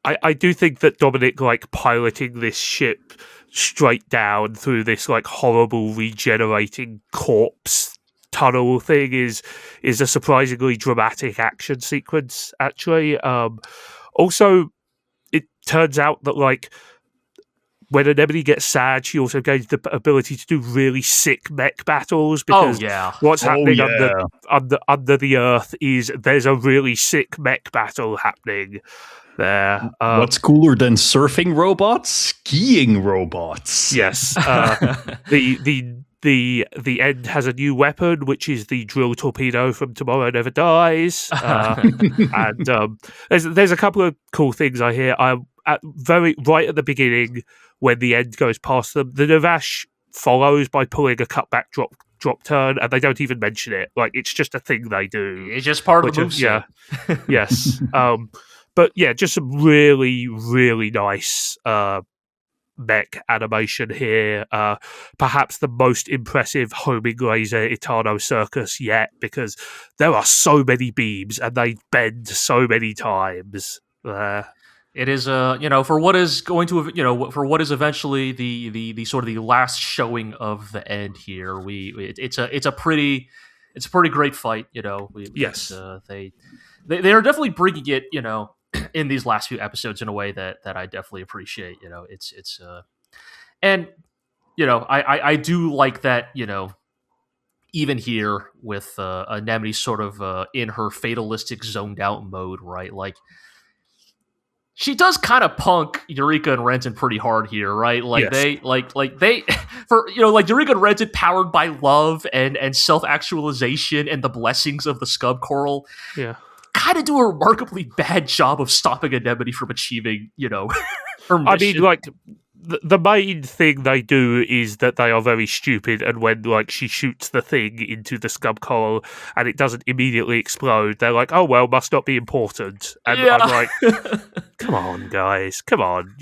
[SPEAKER 1] I do think that Dominic like piloting this ship straight down through this like horrible regenerating corpse tunnel thing is a surprisingly dramatic action sequence, actually. Also, it turns out that, like, when Anemone gets sad, she also gains the ability to do really sick mech battles, because what's happening under the earth is there's a really sick mech battle happening there.
[SPEAKER 2] What's cooler than surfing robots? Skiing robots.
[SPEAKER 1] Yes. The end has a new weapon, which is the drill torpedo from Tomorrow Never Dies. And there's a couple of cool things I hear. Right at the beginning, when the end goes past them, the Navash follows by pulling a cutback drop turn, and they don't even mention it. Like, it's just a thing they do.
[SPEAKER 3] It's just part of the moveset.
[SPEAKER 1] Yeah. Yes. But yeah, just some really, really nice mech animation here. Perhaps the most impressive homing laser Itano circus yet, because there are so many beams and they bend so many times.
[SPEAKER 3] It is for what is going to for what is eventually the sort of the last showing of the end here. It's a pretty great fight.
[SPEAKER 1] Yes,
[SPEAKER 3] they are definitely bringing it in these last few episodes in a way that I definitely appreciate. And I do like that. Even here with Anemone sort of in her fatalistic zoned out mode, right? Like, she does kind of punk Eureka and Renton pretty hard here, right? Like, yes. they Eureka and Renton, powered by love and self-actualization and the blessings of the Scub Coral, kind of do a remarkably bad job of stopping Anemone from achieving, her mission.
[SPEAKER 1] I mean, like, the main thing they do is that they are very stupid, and when, like, she shoots the thing into the Scub Coral and it doesn't immediately explode, they're like, oh, well, must not be important. And I'm like, come on, guys, come on,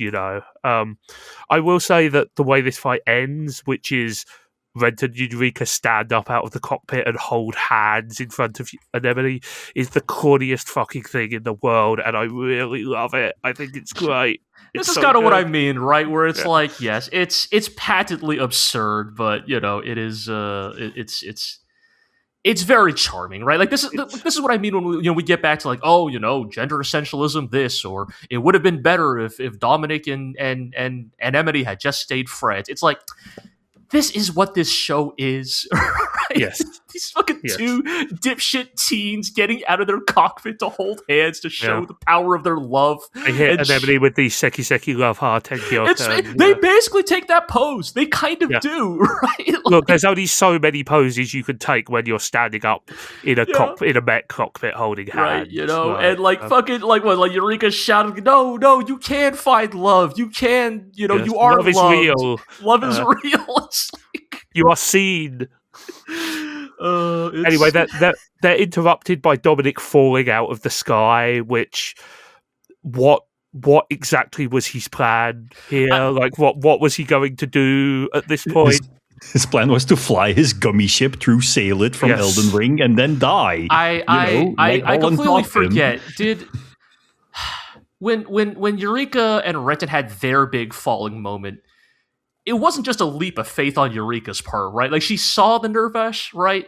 [SPEAKER 1] I will say that the way this fight ends, which is Renton and Eureka stand up out of the cockpit and hold hands in front of Anemone, is the corniest fucking thing in the world, and I really love it. I think it's great.
[SPEAKER 3] This is kind of what I mean, right? Where it's like, yes, it's patently absurd, but it is it's very charming, right? Like, this is what I mean when we get back to, like, gender essentialism, this, or it would have been better if Dominic and Anemone had just stayed friends. It's like, this is what this show is, right?
[SPEAKER 1] Yes.
[SPEAKER 3] These fucking two dipshit teens getting out of their cockpit to hold hands to show the power of their love.
[SPEAKER 1] They hit Anemone with the Seki Seki Love Heart Tenkyoten.
[SPEAKER 3] They basically take that pose. They kind of do, right?
[SPEAKER 1] Look, there's only so many poses you can take when you're standing up in a mech cockpit holding hands.
[SPEAKER 3] Right, and fucking, like, what, like, Eureka shouting, no, you can find love. You can, you are loved.
[SPEAKER 1] Love is real.
[SPEAKER 3] Love is real. It's like,
[SPEAKER 1] you are seen. Anyway, they're interrupted by Dominic falling out of the sky, which what exactly was his plan here? Like, what was he going to do at this point?
[SPEAKER 2] His plan was to fly his gummy ship through Sail It from Elden Ring and then die.
[SPEAKER 3] I completely forget. When Eureka and Renton had their big falling moment, it wasn't just a leap of faith on Eureka's part, right? Like, she saw the Nervesh, right?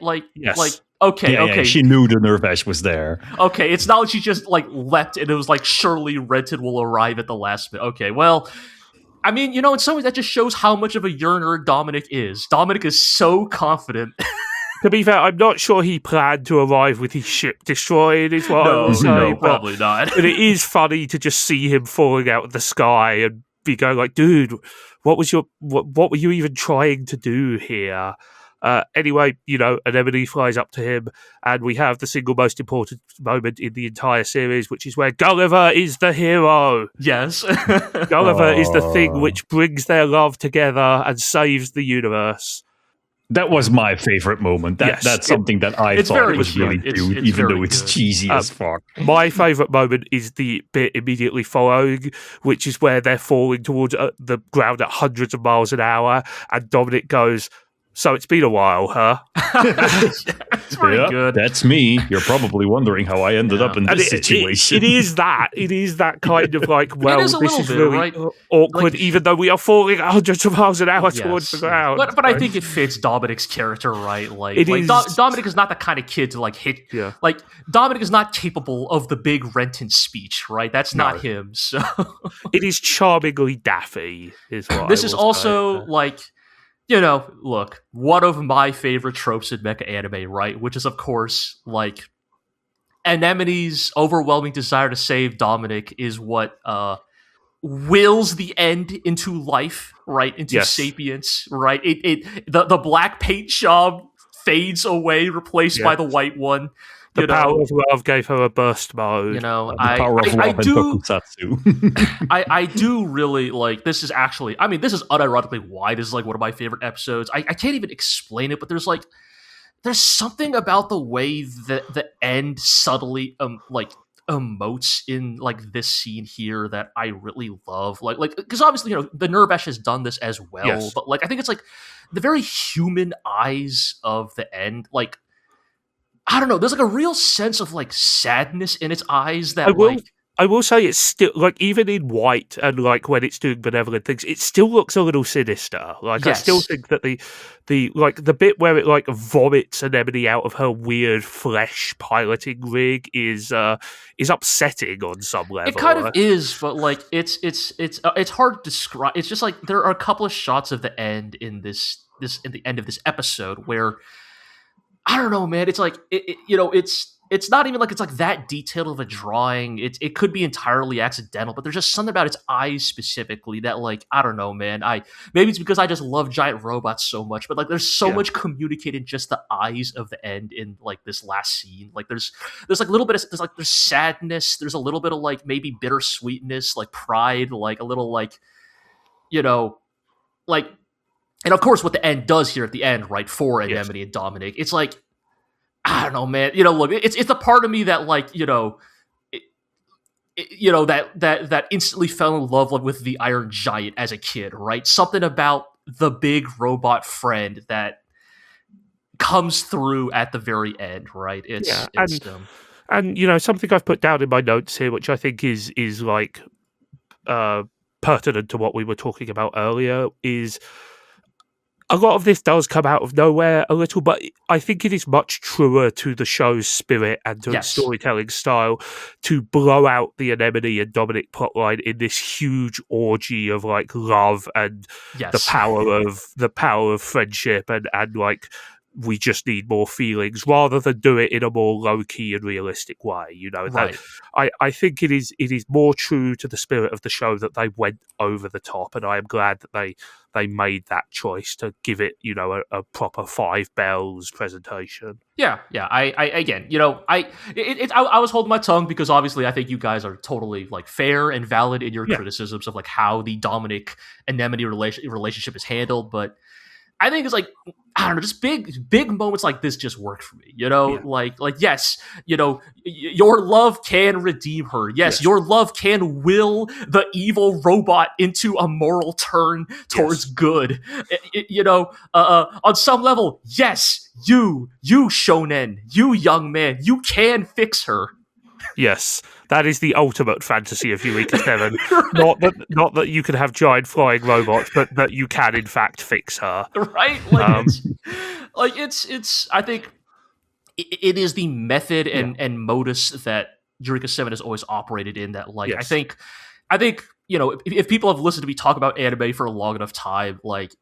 [SPEAKER 3] Okay.
[SPEAKER 2] She knew the Nervesh was there.
[SPEAKER 3] Okay, it's not like she just, like, leapt and it was like, surely Renton will arrive at the last minute. Okay, well, I mean, in some ways that just shows how much of a yearner Dominic is. Dominic is so confident.
[SPEAKER 1] To be fair, I'm not sure he planned to arrive with his ship destroyed, is what I would say.
[SPEAKER 3] No, probably not.
[SPEAKER 1] But it is funny to just see him falling out of the sky and be going like, dude, what were you even trying to do here? Anyway, Anemone flies up to him, and we have the single most important moment in the entire series, which is where Gulliver is the hero.
[SPEAKER 3] Yes.
[SPEAKER 1] Gulliver is the thing which brings their love together and saves the universe.
[SPEAKER 2] That was my favorite moment. That's something that I thought was really cute, even though it's cheesy as fuck.
[SPEAKER 1] My favorite moment is the bit immediately following, which is where they're falling towards the ground at hundreds of miles an hour, and Dominic goes, So it's been a while, huh?
[SPEAKER 3] It's pretty good.
[SPEAKER 2] That's me. You're probably wondering how I ended up in this situation.
[SPEAKER 1] It is that kind of like, well,
[SPEAKER 3] it is
[SPEAKER 1] this is really
[SPEAKER 3] right?
[SPEAKER 1] awkward, even though we are falling at hundreds of miles an hour towards the ground.
[SPEAKER 3] But I think it fits Dominic's character, right? Dominic is not the kind of kid to like hit.
[SPEAKER 1] Yeah.
[SPEAKER 3] Like Dominic is not capable of the big Renton speech, right? That's not him. So
[SPEAKER 1] it is charmingly daffy.
[SPEAKER 3] This is also like. Look, one of my favorite tropes in mecha anime, right? Which is, of course, like, Anemone's overwhelming desire to save Dominic is what wills the end into life, right? Into sapience, right? The black paint job fades away, replaced by the white one.
[SPEAKER 1] The power of love gave her a burst mode.
[SPEAKER 3] The power of love and tokusatsu. I do really like. This is actually. I mean, this is unironically why this is like one of my favorite episodes. I can't even explain it, but there's something about the way that the end subtly emotes in like this scene here that I really love. Like because obviously the Nurbesh has done this as well, but like I think it's like the very human eyes of the end, like. I don't know. There's like a real sense of like sadness in its eyes that
[SPEAKER 1] I will say it's still like even in white and like when it's doing benevolent things, it still looks a little sinister. Like I still think that the like the bit where it like vomits Anemone out of her weird flesh piloting rig is upsetting on some level.
[SPEAKER 3] It kind of is, but like it's hard to describe. It's just like there are a couple of shots of the end in this in the end of this episode where. I don't know, man. It's like it's not even like it's like that detailed of a drawing. It could be entirely accidental, but there's just something about its eyes specifically that like I don't know, man. Maybe it's because I just love giant robots so much, but like there's so much communicated in just the eyes of the end in like this last scene. Like there's like a little bit of there's sadness. There's a little bit of like maybe bittersweetness, like pride, like a little like like. And of course, what the end does here at the end, right, for Anemone and Dominic, it's like, I don't know, man. Look, it's the part of me that, like, that instantly fell in love with the Iron Giant as a kid, right? Something about the big robot friend that comes through at the very end, right?
[SPEAKER 1] And something I've put down in my notes here, which I think is like pertinent to what we were talking about earlier, is. A lot of this does come out of nowhere a little, but I think it is much truer to the show's spirit and to its storytelling style to blow out the Anemone and Dominic plotline in this huge orgy of like love and the power of friendship and like we just need more feelings rather than do it in a more low-key and realistic way.
[SPEAKER 3] Right.
[SPEAKER 1] I think it is more true to the spirit of the show that they went over the top, and I am glad that they made that choice to give it, a proper 5 bells presentation.
[SPEAKER 3] Yeah. I was holding my tongue because obviously I think you guys are totally like fair and valid in your criticisms of like how the Dominic Anemone relationship is handled, but I think it's like, I don't know, just big moments like this just work for me, like, yes, your love can redeem her. Yes, your love can will the evil robot into a moral turn towards good. On some level, yes, you shonen, you young man, you can fix her.
[SPEAKER 1] Yes, that is the ultimate fantasy of Eureka 7. Not that you can have giant flying robots, but that you can in fact fix her.
[SPEAKER 3] Right? It's I think it is the method and modus that Eureka 7 has always operated in that I think if people have listened to me talk about anime for a long enough time, like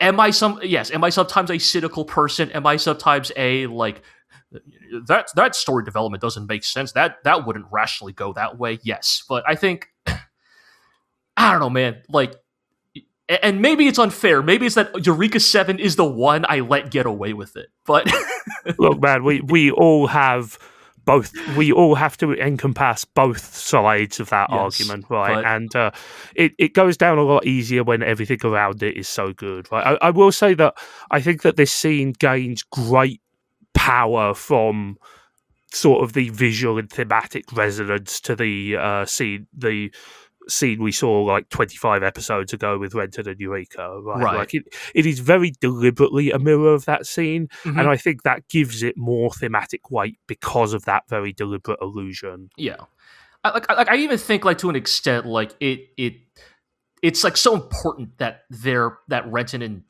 [SPEAKER 3] am I sometimes a cynical person? Am I sometimes a like that story development doesn't make sense. That wouldn't rationally go that way. Yes, but I think I don't know, man. Like, and maybe it's unfair. Maybe it's that Eureka 7 is the one I let get away with it. But
[SPEAKER 1] look, man, we all have both. We all have to encompass both sides of that argument, right? And it goes down a lot easier when everything around it is so good, right? I will say that I think that this scene gains great power from sort of the visual and thematic resonance to the scene, the scene we saw like 25 episodes ago with Renton and Eureka, right?
[SPEAKER 3] Right.
[SPEAKER 1] Like it is very deliberately a mirror of that scene,
[SPEAKER 3] Mhm.
[SPEAKER 1] and I think that gives it more thematic weight because of that very deliberate allusion.
[SPEAKER 3] Yeah. I even think, like, to an extent, like it's like so important that Renton and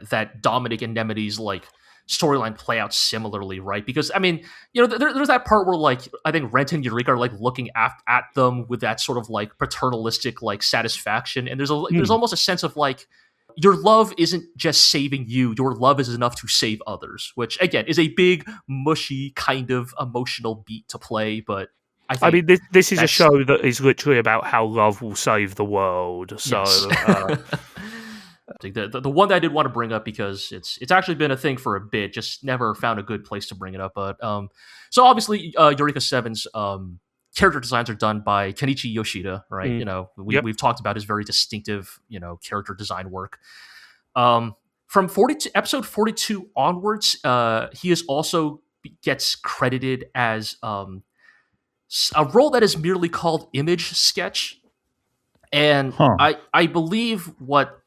[SPEAKER 3] that Dominic and Nemity's like storyline play out similarly, right? Because I mean, there's that part where like I think Renton and Eureka are like looking at them with that sort of like paternalistic like satisfaction, and there's almost a sense of like your love isn't just saving you; your love is enough to save others, which again is a big mushy kind of emotional beat to play, but.
[SPEAKER 1] I mean, this is a show that is literally about how love will save the world. So,
[SPEAKER 3] yes. The one that I did want to bring up, because it's actually been a thing for a bit, just never found a good place to bring it up. But so obviously, Eureka 7's character designs are done by Kenichi Yoshida, right? We've talked about his very distinctive, character design work. From episode 42 onwards, he is also gets credited as a role that is merely called image sketch, and I believe what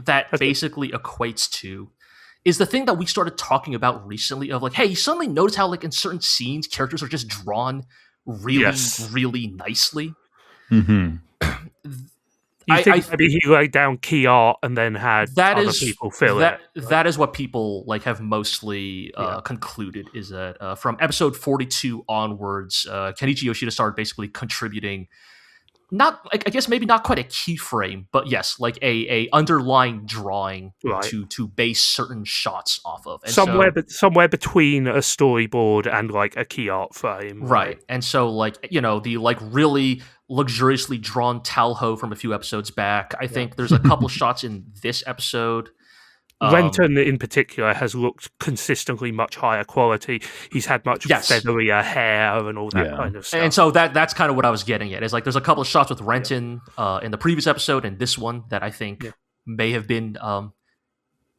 [SPEAKER 3] that basically equates to is the thing that we started talking about recently of like, hey, you suddenly notice how like in certain scenes characters are just drawn really really nicely.
[SPEAKER 1] Mm-hmm. You think maybe he laid down key art and then had other people fill it?
[SPEAKER 3] That is what people like have mostly concluded, is that from episode 42 onwards, Kenichi Yoshida started basically contributing, not like I guess maybe not quite a keyframe, but yes, like a underlying drawing to base certain shots off of, and
[SPEAKER 1] somewhere between a storyboard and like a key art frame,
[SPEAKER 3] right? And so like the like really luxuriously drawn Talho from a few episodes back. I think there's a couple shots in this episode.
[SPEAKER 1] Renton in particular has looked consistently much higher quality. He's had much featherier hair and all that kind of stuff.
[SPEAKER 3] And so that's kind of what I was getting at. Is like there's a couple of shots with Renton in the previous episode and this one that I think may have been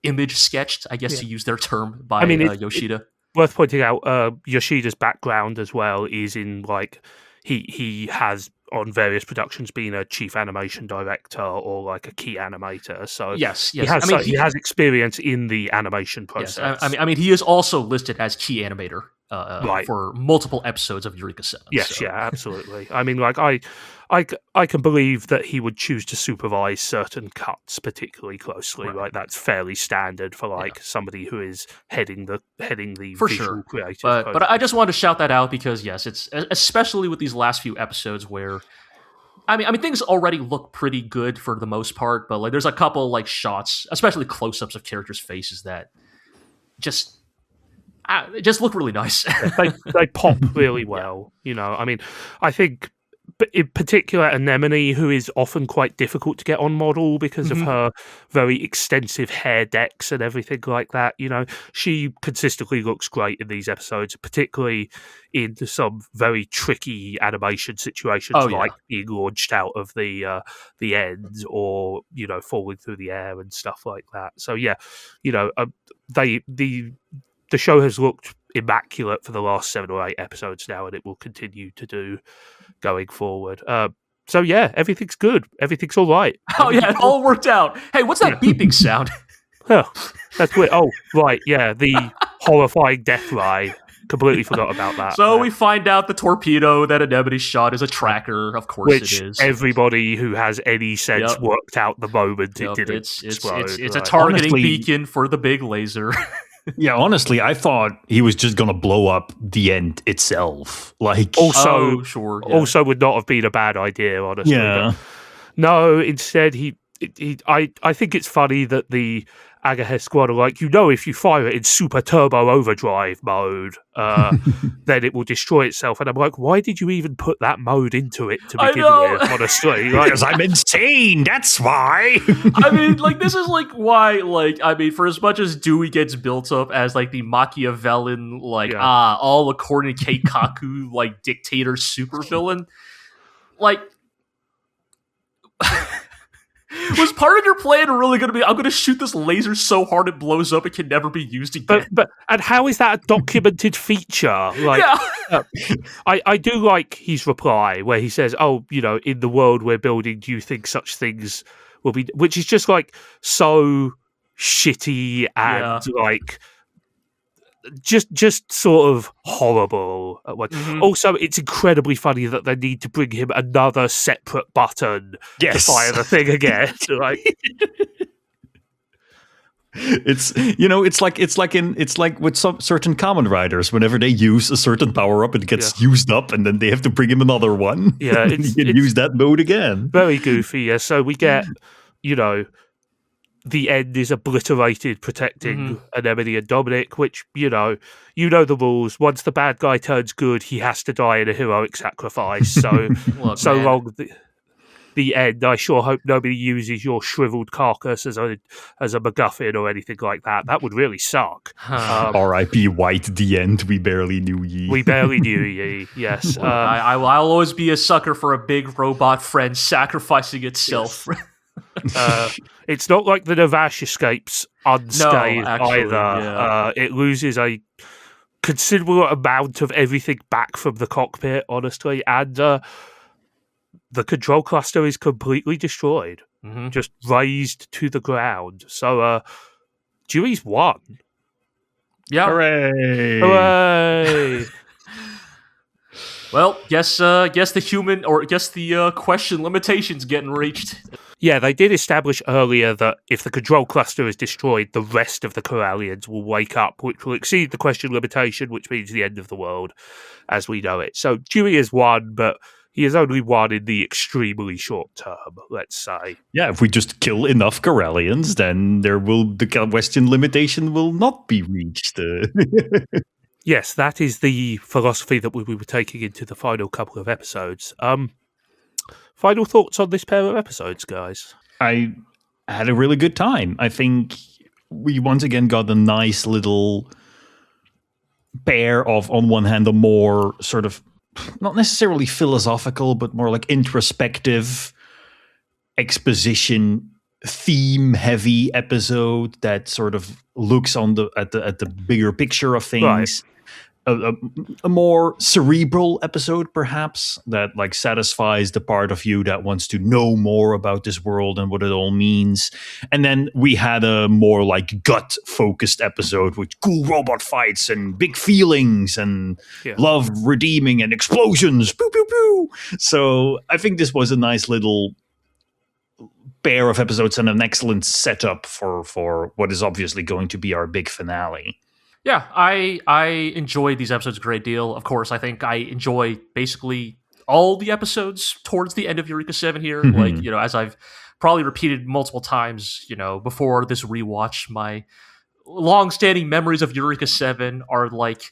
[SPEAKER 3] image sketched, I guess to use their term, by Yoshida.
[SPEAKER 1] Worth pointing out, Yoshida's background as well is in like he has on various productions been a chief animation director or like a key animator. So
[SPEAKER 3] yes.
[SPEAKER 1] He has experience in the animation process.
[SPEAKER 3] Yes. I mean, he is also listed as key animator for multiple episodes of Eureka 7.
[SPEAKER 1] Yes, absolutely. I mean, like I can believe that he would choose to supervise certain cuts particularly closely. Right, that's fairly standard for like somebody who is heading the
[SPEAKER 3] for
[SPEAKER 1] visual creative.
[SPEAKER 3] But I just wanted to shout that out because yes, it's especially with these last few episodes where I mean things already look pretty good for the most part, but like there's a couple like shots, especially close-ups of characters' faces that just look really nice.
[SPEAKER 1] they pop really well. I mean, I think. But in particular, Anemone, who is often quite difficult to get on model because of her very extensive hair decks and everything like that. She consistently looks great in these episodes, particularly in some very tricky animation situations, like being launched out of the ends or falling through the air and stuff like that. So the show has looked immaculate for the last 7 or 8 episodes now, and it will continue to do going forward. So everything's good. Everything's all right.
[SPEAKER 3] It all worked out. Hey, what's that beeping sound?
[SPEAKER 1] Oh, that's weird. Oh, right, the horrifying death ray. Completely forgot about that.
[SPEAKER 3] So we find out the torpedo that Anemone shot is a tracker. Of course it is.
[SPEAKER 1] Everybody who has any sense worked out the moment it didn't explode.
[SPEAKER 3] It's a targeting beacon for the big laser.
[SPEAKER 2] Yeah, honestly, I thought he was just going to blow up the end itself. Like,
[SPEAKER 1] also would not have been a bad idea, honestly.
[SPEAKER 2] Yeah.
[SPEAKER 1] No, instead, I think it's funny that the Agahe squad are like, if you fire it in super turbo overdrive mode, then it will destroy itself. And I'm like, why did you even put that mode into it to begin with, honestly?
[SPEAKER 2] Because I'm insane, that's why.
[SPEAKER 3] I mean, like, this is like why, like, I mean, for as much as Dewey gets built up as like the Machiavellian, like, all according to Keikaku, like, dictator supervillain, like, Was part of your plan really going to be, I'm going to shoot this laser so hard it blows up it can never be used again?
[SPEAKER 1] But and how is that a documented feature? Like, I do like his reply where he says, "Oh, in the world we're building, do you think such things will be?" Which is just like so shitty and like just sort of horrible. Also, it's incredibly funny that they need to bring him another separate button to fire the thing again. Like,
[SPEAKER 2] it's like with some certain Kamen Riders, whenever they use a certain power up, it gets used up, and then they have to bring him another one.
[SPEAKER 1] Yeah,
[SPEAKER 2] you can use that mode again.
[SPEAKER 1] Very goofy. Yeah, so we get the end is obliterated, protecting Anemone and Dominic, which, you know the rules. Once the bad guy turns good, he has to die in a heroic sacrifice. So, long the end. I sure hope nobody uses your shriveled carcass as a MacGuffin or anything like that. That would really suck.
[SPEAKER 2] R.I.P. White, the end. We barely knew ye.
[SPEAKER 1] We barely knew ye, yes.
[SPEAKER 3] I'll always be a sucker for a big robot friend sacrificing itself.
[SPEAKER 1] Yes. It's not like the Navash escapes unscathed either. Yeah. It loses a considerable amount of everything back from the cockpit, honestly, and the control cluster is completely destroyed, just razed to the ground. So, Dewey's won.
[SPEAKER 3] Yeah,
[SPEAKER 1] hooray!
[SPEAKER 3] Well, guess the question limitation's getting reached.
[SPEAKER 1] Yeah, they did establish earlier that if the control cluster is destroyed, the rest of the Corallians will wake up, which will exceed the question limitation, which means the end of the world as we know it. So Dewey has won, but he has only won in the extremely short term, let's say.
[SPEAKER 2] Yeah, if we just kill enough Corallians, then the question limitation will not be reached.
[SPEAKER 1] Yes, that is the philosophy that we were taking into the final couple of episodes. Final thoughts on this pair of episodes, guys?
[SPEAKER 2] I had a really good time. I think we once again got a nice little pair of, on one hand, a more sort of, not necessarily philosophical, but more like introspective, exposition, theme-heavy episode that sort of looks at the bigger picture of things.
[SPEAKER 1] Right.
[SPEAKER 2] A more cerebral episode, perhaps, that like satisfies the part of you that wants to know more about this world and what it all means. And then we had a more like gut-focused episode with cool robot fights and big feelings and love redeeming and explosions. Pew, pew, pew. So I think this was a nice little pair of episodes and an excellent setup for what is obviously going to be our big finale.
[SPEAKER 3] Yeah, I enjoyed these episodes a great deal. Of course, I think I enjoy basically all the episodes towards the end of Eureka 7 here. Like, as I've probably repeated multiple times, before this rewatch, my long-standing memories of Eureka 7 are like,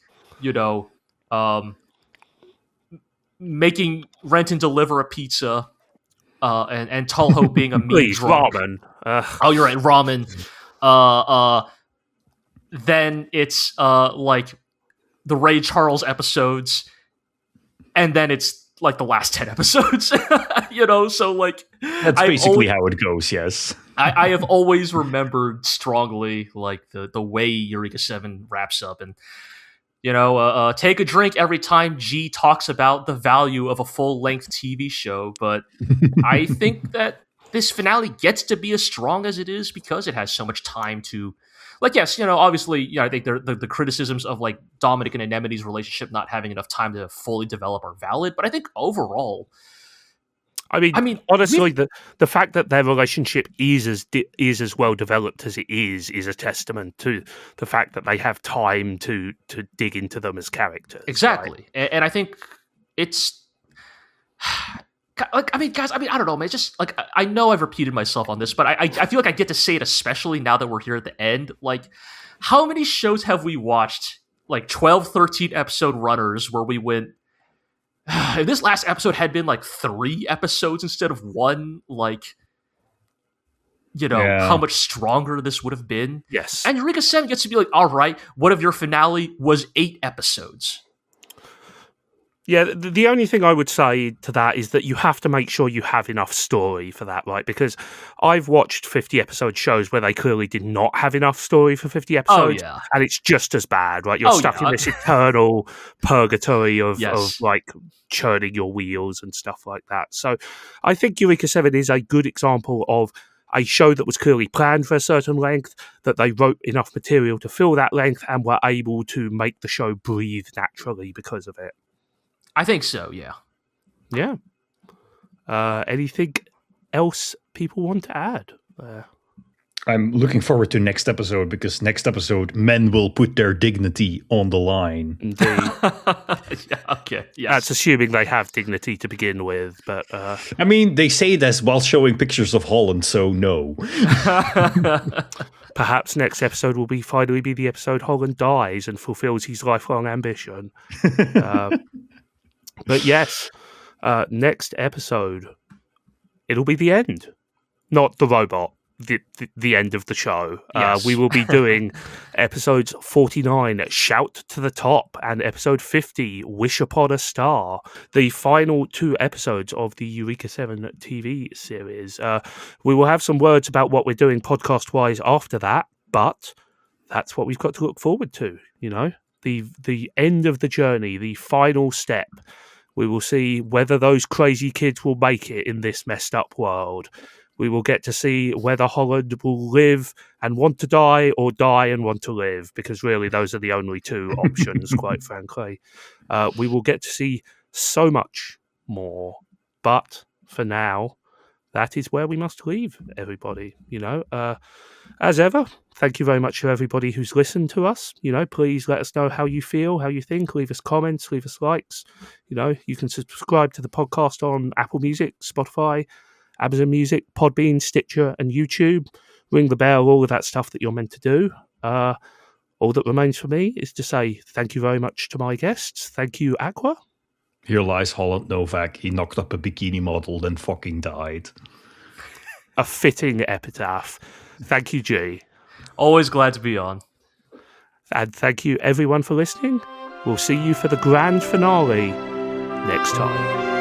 [SPEAKER 3] making Rent and Deliver a pizza, and Toho being a meat
[SPEAKER 1] Please,
[SPEAKER 3] drunk.
[SPEAKER 1] ramen.
[SPEAKER 3] Oh, you're right, ramen. Then it's like the Ray Charles episodes, and then it's like the last 10 episodes. So like
[SPEAKER 2] that's basically how it goes. Yes,
[SPEAKER 3] I have always remembered strongly like the way Eureka 7 wraps up, and take a drink every time G talks about the value of a full-length TV show. But I think that this finale gets to be as strong as it is because it has so much time to. Like, yes, obviously, I think the criticisms of, like, Dominic and Anemone's relationship not having enough time to fully develop are valid, but I think overall... I mean,
[SPEAKER 1] honestly, the fact that their relationship is as well developed as it is a testament to the fact that they have time to dig into them as characters.
[SPEAKER 3] Exactly. Right? And I think it's... Like, guys, I don't know, man. It's just like I know I've repeated myself on this, but I feel like I get to say it, especially now that we're here at the end. Like, how many shows have we watched, like 12, 13 episode runners where we went, if this last episode had been like 3 episodes instead of 1, like, how much stronger this would have been?
[SPEAKER 1] Yes.
[SPEAKER 3] And Eureka 7 gets to be like, all right, what if your finale was 8 episodes?
[SPEAKER 1] Yeah, the only thing I would say to that is that you have to make sure you have enough story for that, right? Because I've watched 50-episode shows where they clearly did not have enough story for 50 episodes, and it's just as bad, right? You're stuck in this eternal purgatory of like churning your wheels and stuff like that. So I think Eureka 7 is a good example of a show that was clearly planned for a certain length, that they wrote enough material to fill that length and were able to make the show breathe naturally because of it.
[SPEAKER 3] I think so, yeah.
[SPEAKER 1] Yeah. Anything else people want to add?
[SPEAKER 2] I'm looking forward to next episode, because next episode, men will put their dignity on the line.
[SPEAKER 1] Indeed.
[SPEAKER 3] Okay. Yes.
[SPEAKER 1] That's assuming they have dignity to begin with, but...
[SPEAKER 2] I mean, they say this while showing pictures of Holland, so no.
[SPEAKER 1] Perhaps next episode will finally be the episode Holland dies and fulfills his lifelong ambition. But yes, next episode, it'll be the end. Not the robot, the end of the show.
[SPEAKER 3] Yes.
[SPEAKER 1] We will be doing episodes 49, Shout to the Top, and episode 50, Wish Upon a Star, the final 2 episodes of the Eureka 7 TV series. We will have some words about what we're doing podcast-wise after that, but that's what we've got to look forward to, you know? The end of the journey, the final step. We will see whether those crazy kids will make it in this messed up world. We will get to see whether Holland will live and want to die, or die and want to live, because really those are the only 2 options, quite frankly. We will get to see so much more. But for now, that is where we must leave everybody, you know. As ever, thank you very much to everybody who's listened to us. You know, please let us know how you feel, how you think. Leave us comments, leave us likes. You know, you can subscribe to the podcast on Apple Music, Spotify, Amazon Music, Podbean, Stitcher, and YouTube. Ring the bell, all of that stuff that you're meant to do. All that remains for me is to say thank you very much to my guests. Thank you, Aqua.
[SPEAKER 2] Here lies Holland Novak. He knocked up a bikini model, then fucking died.
[SPEAKER 1] A fitting epitaph. Thank you, G.
[SPEAKER 3] Always glad to be on.
[SPEAKER 1] And thank you, everyone, for listening. We'll see you for the grand finale next time.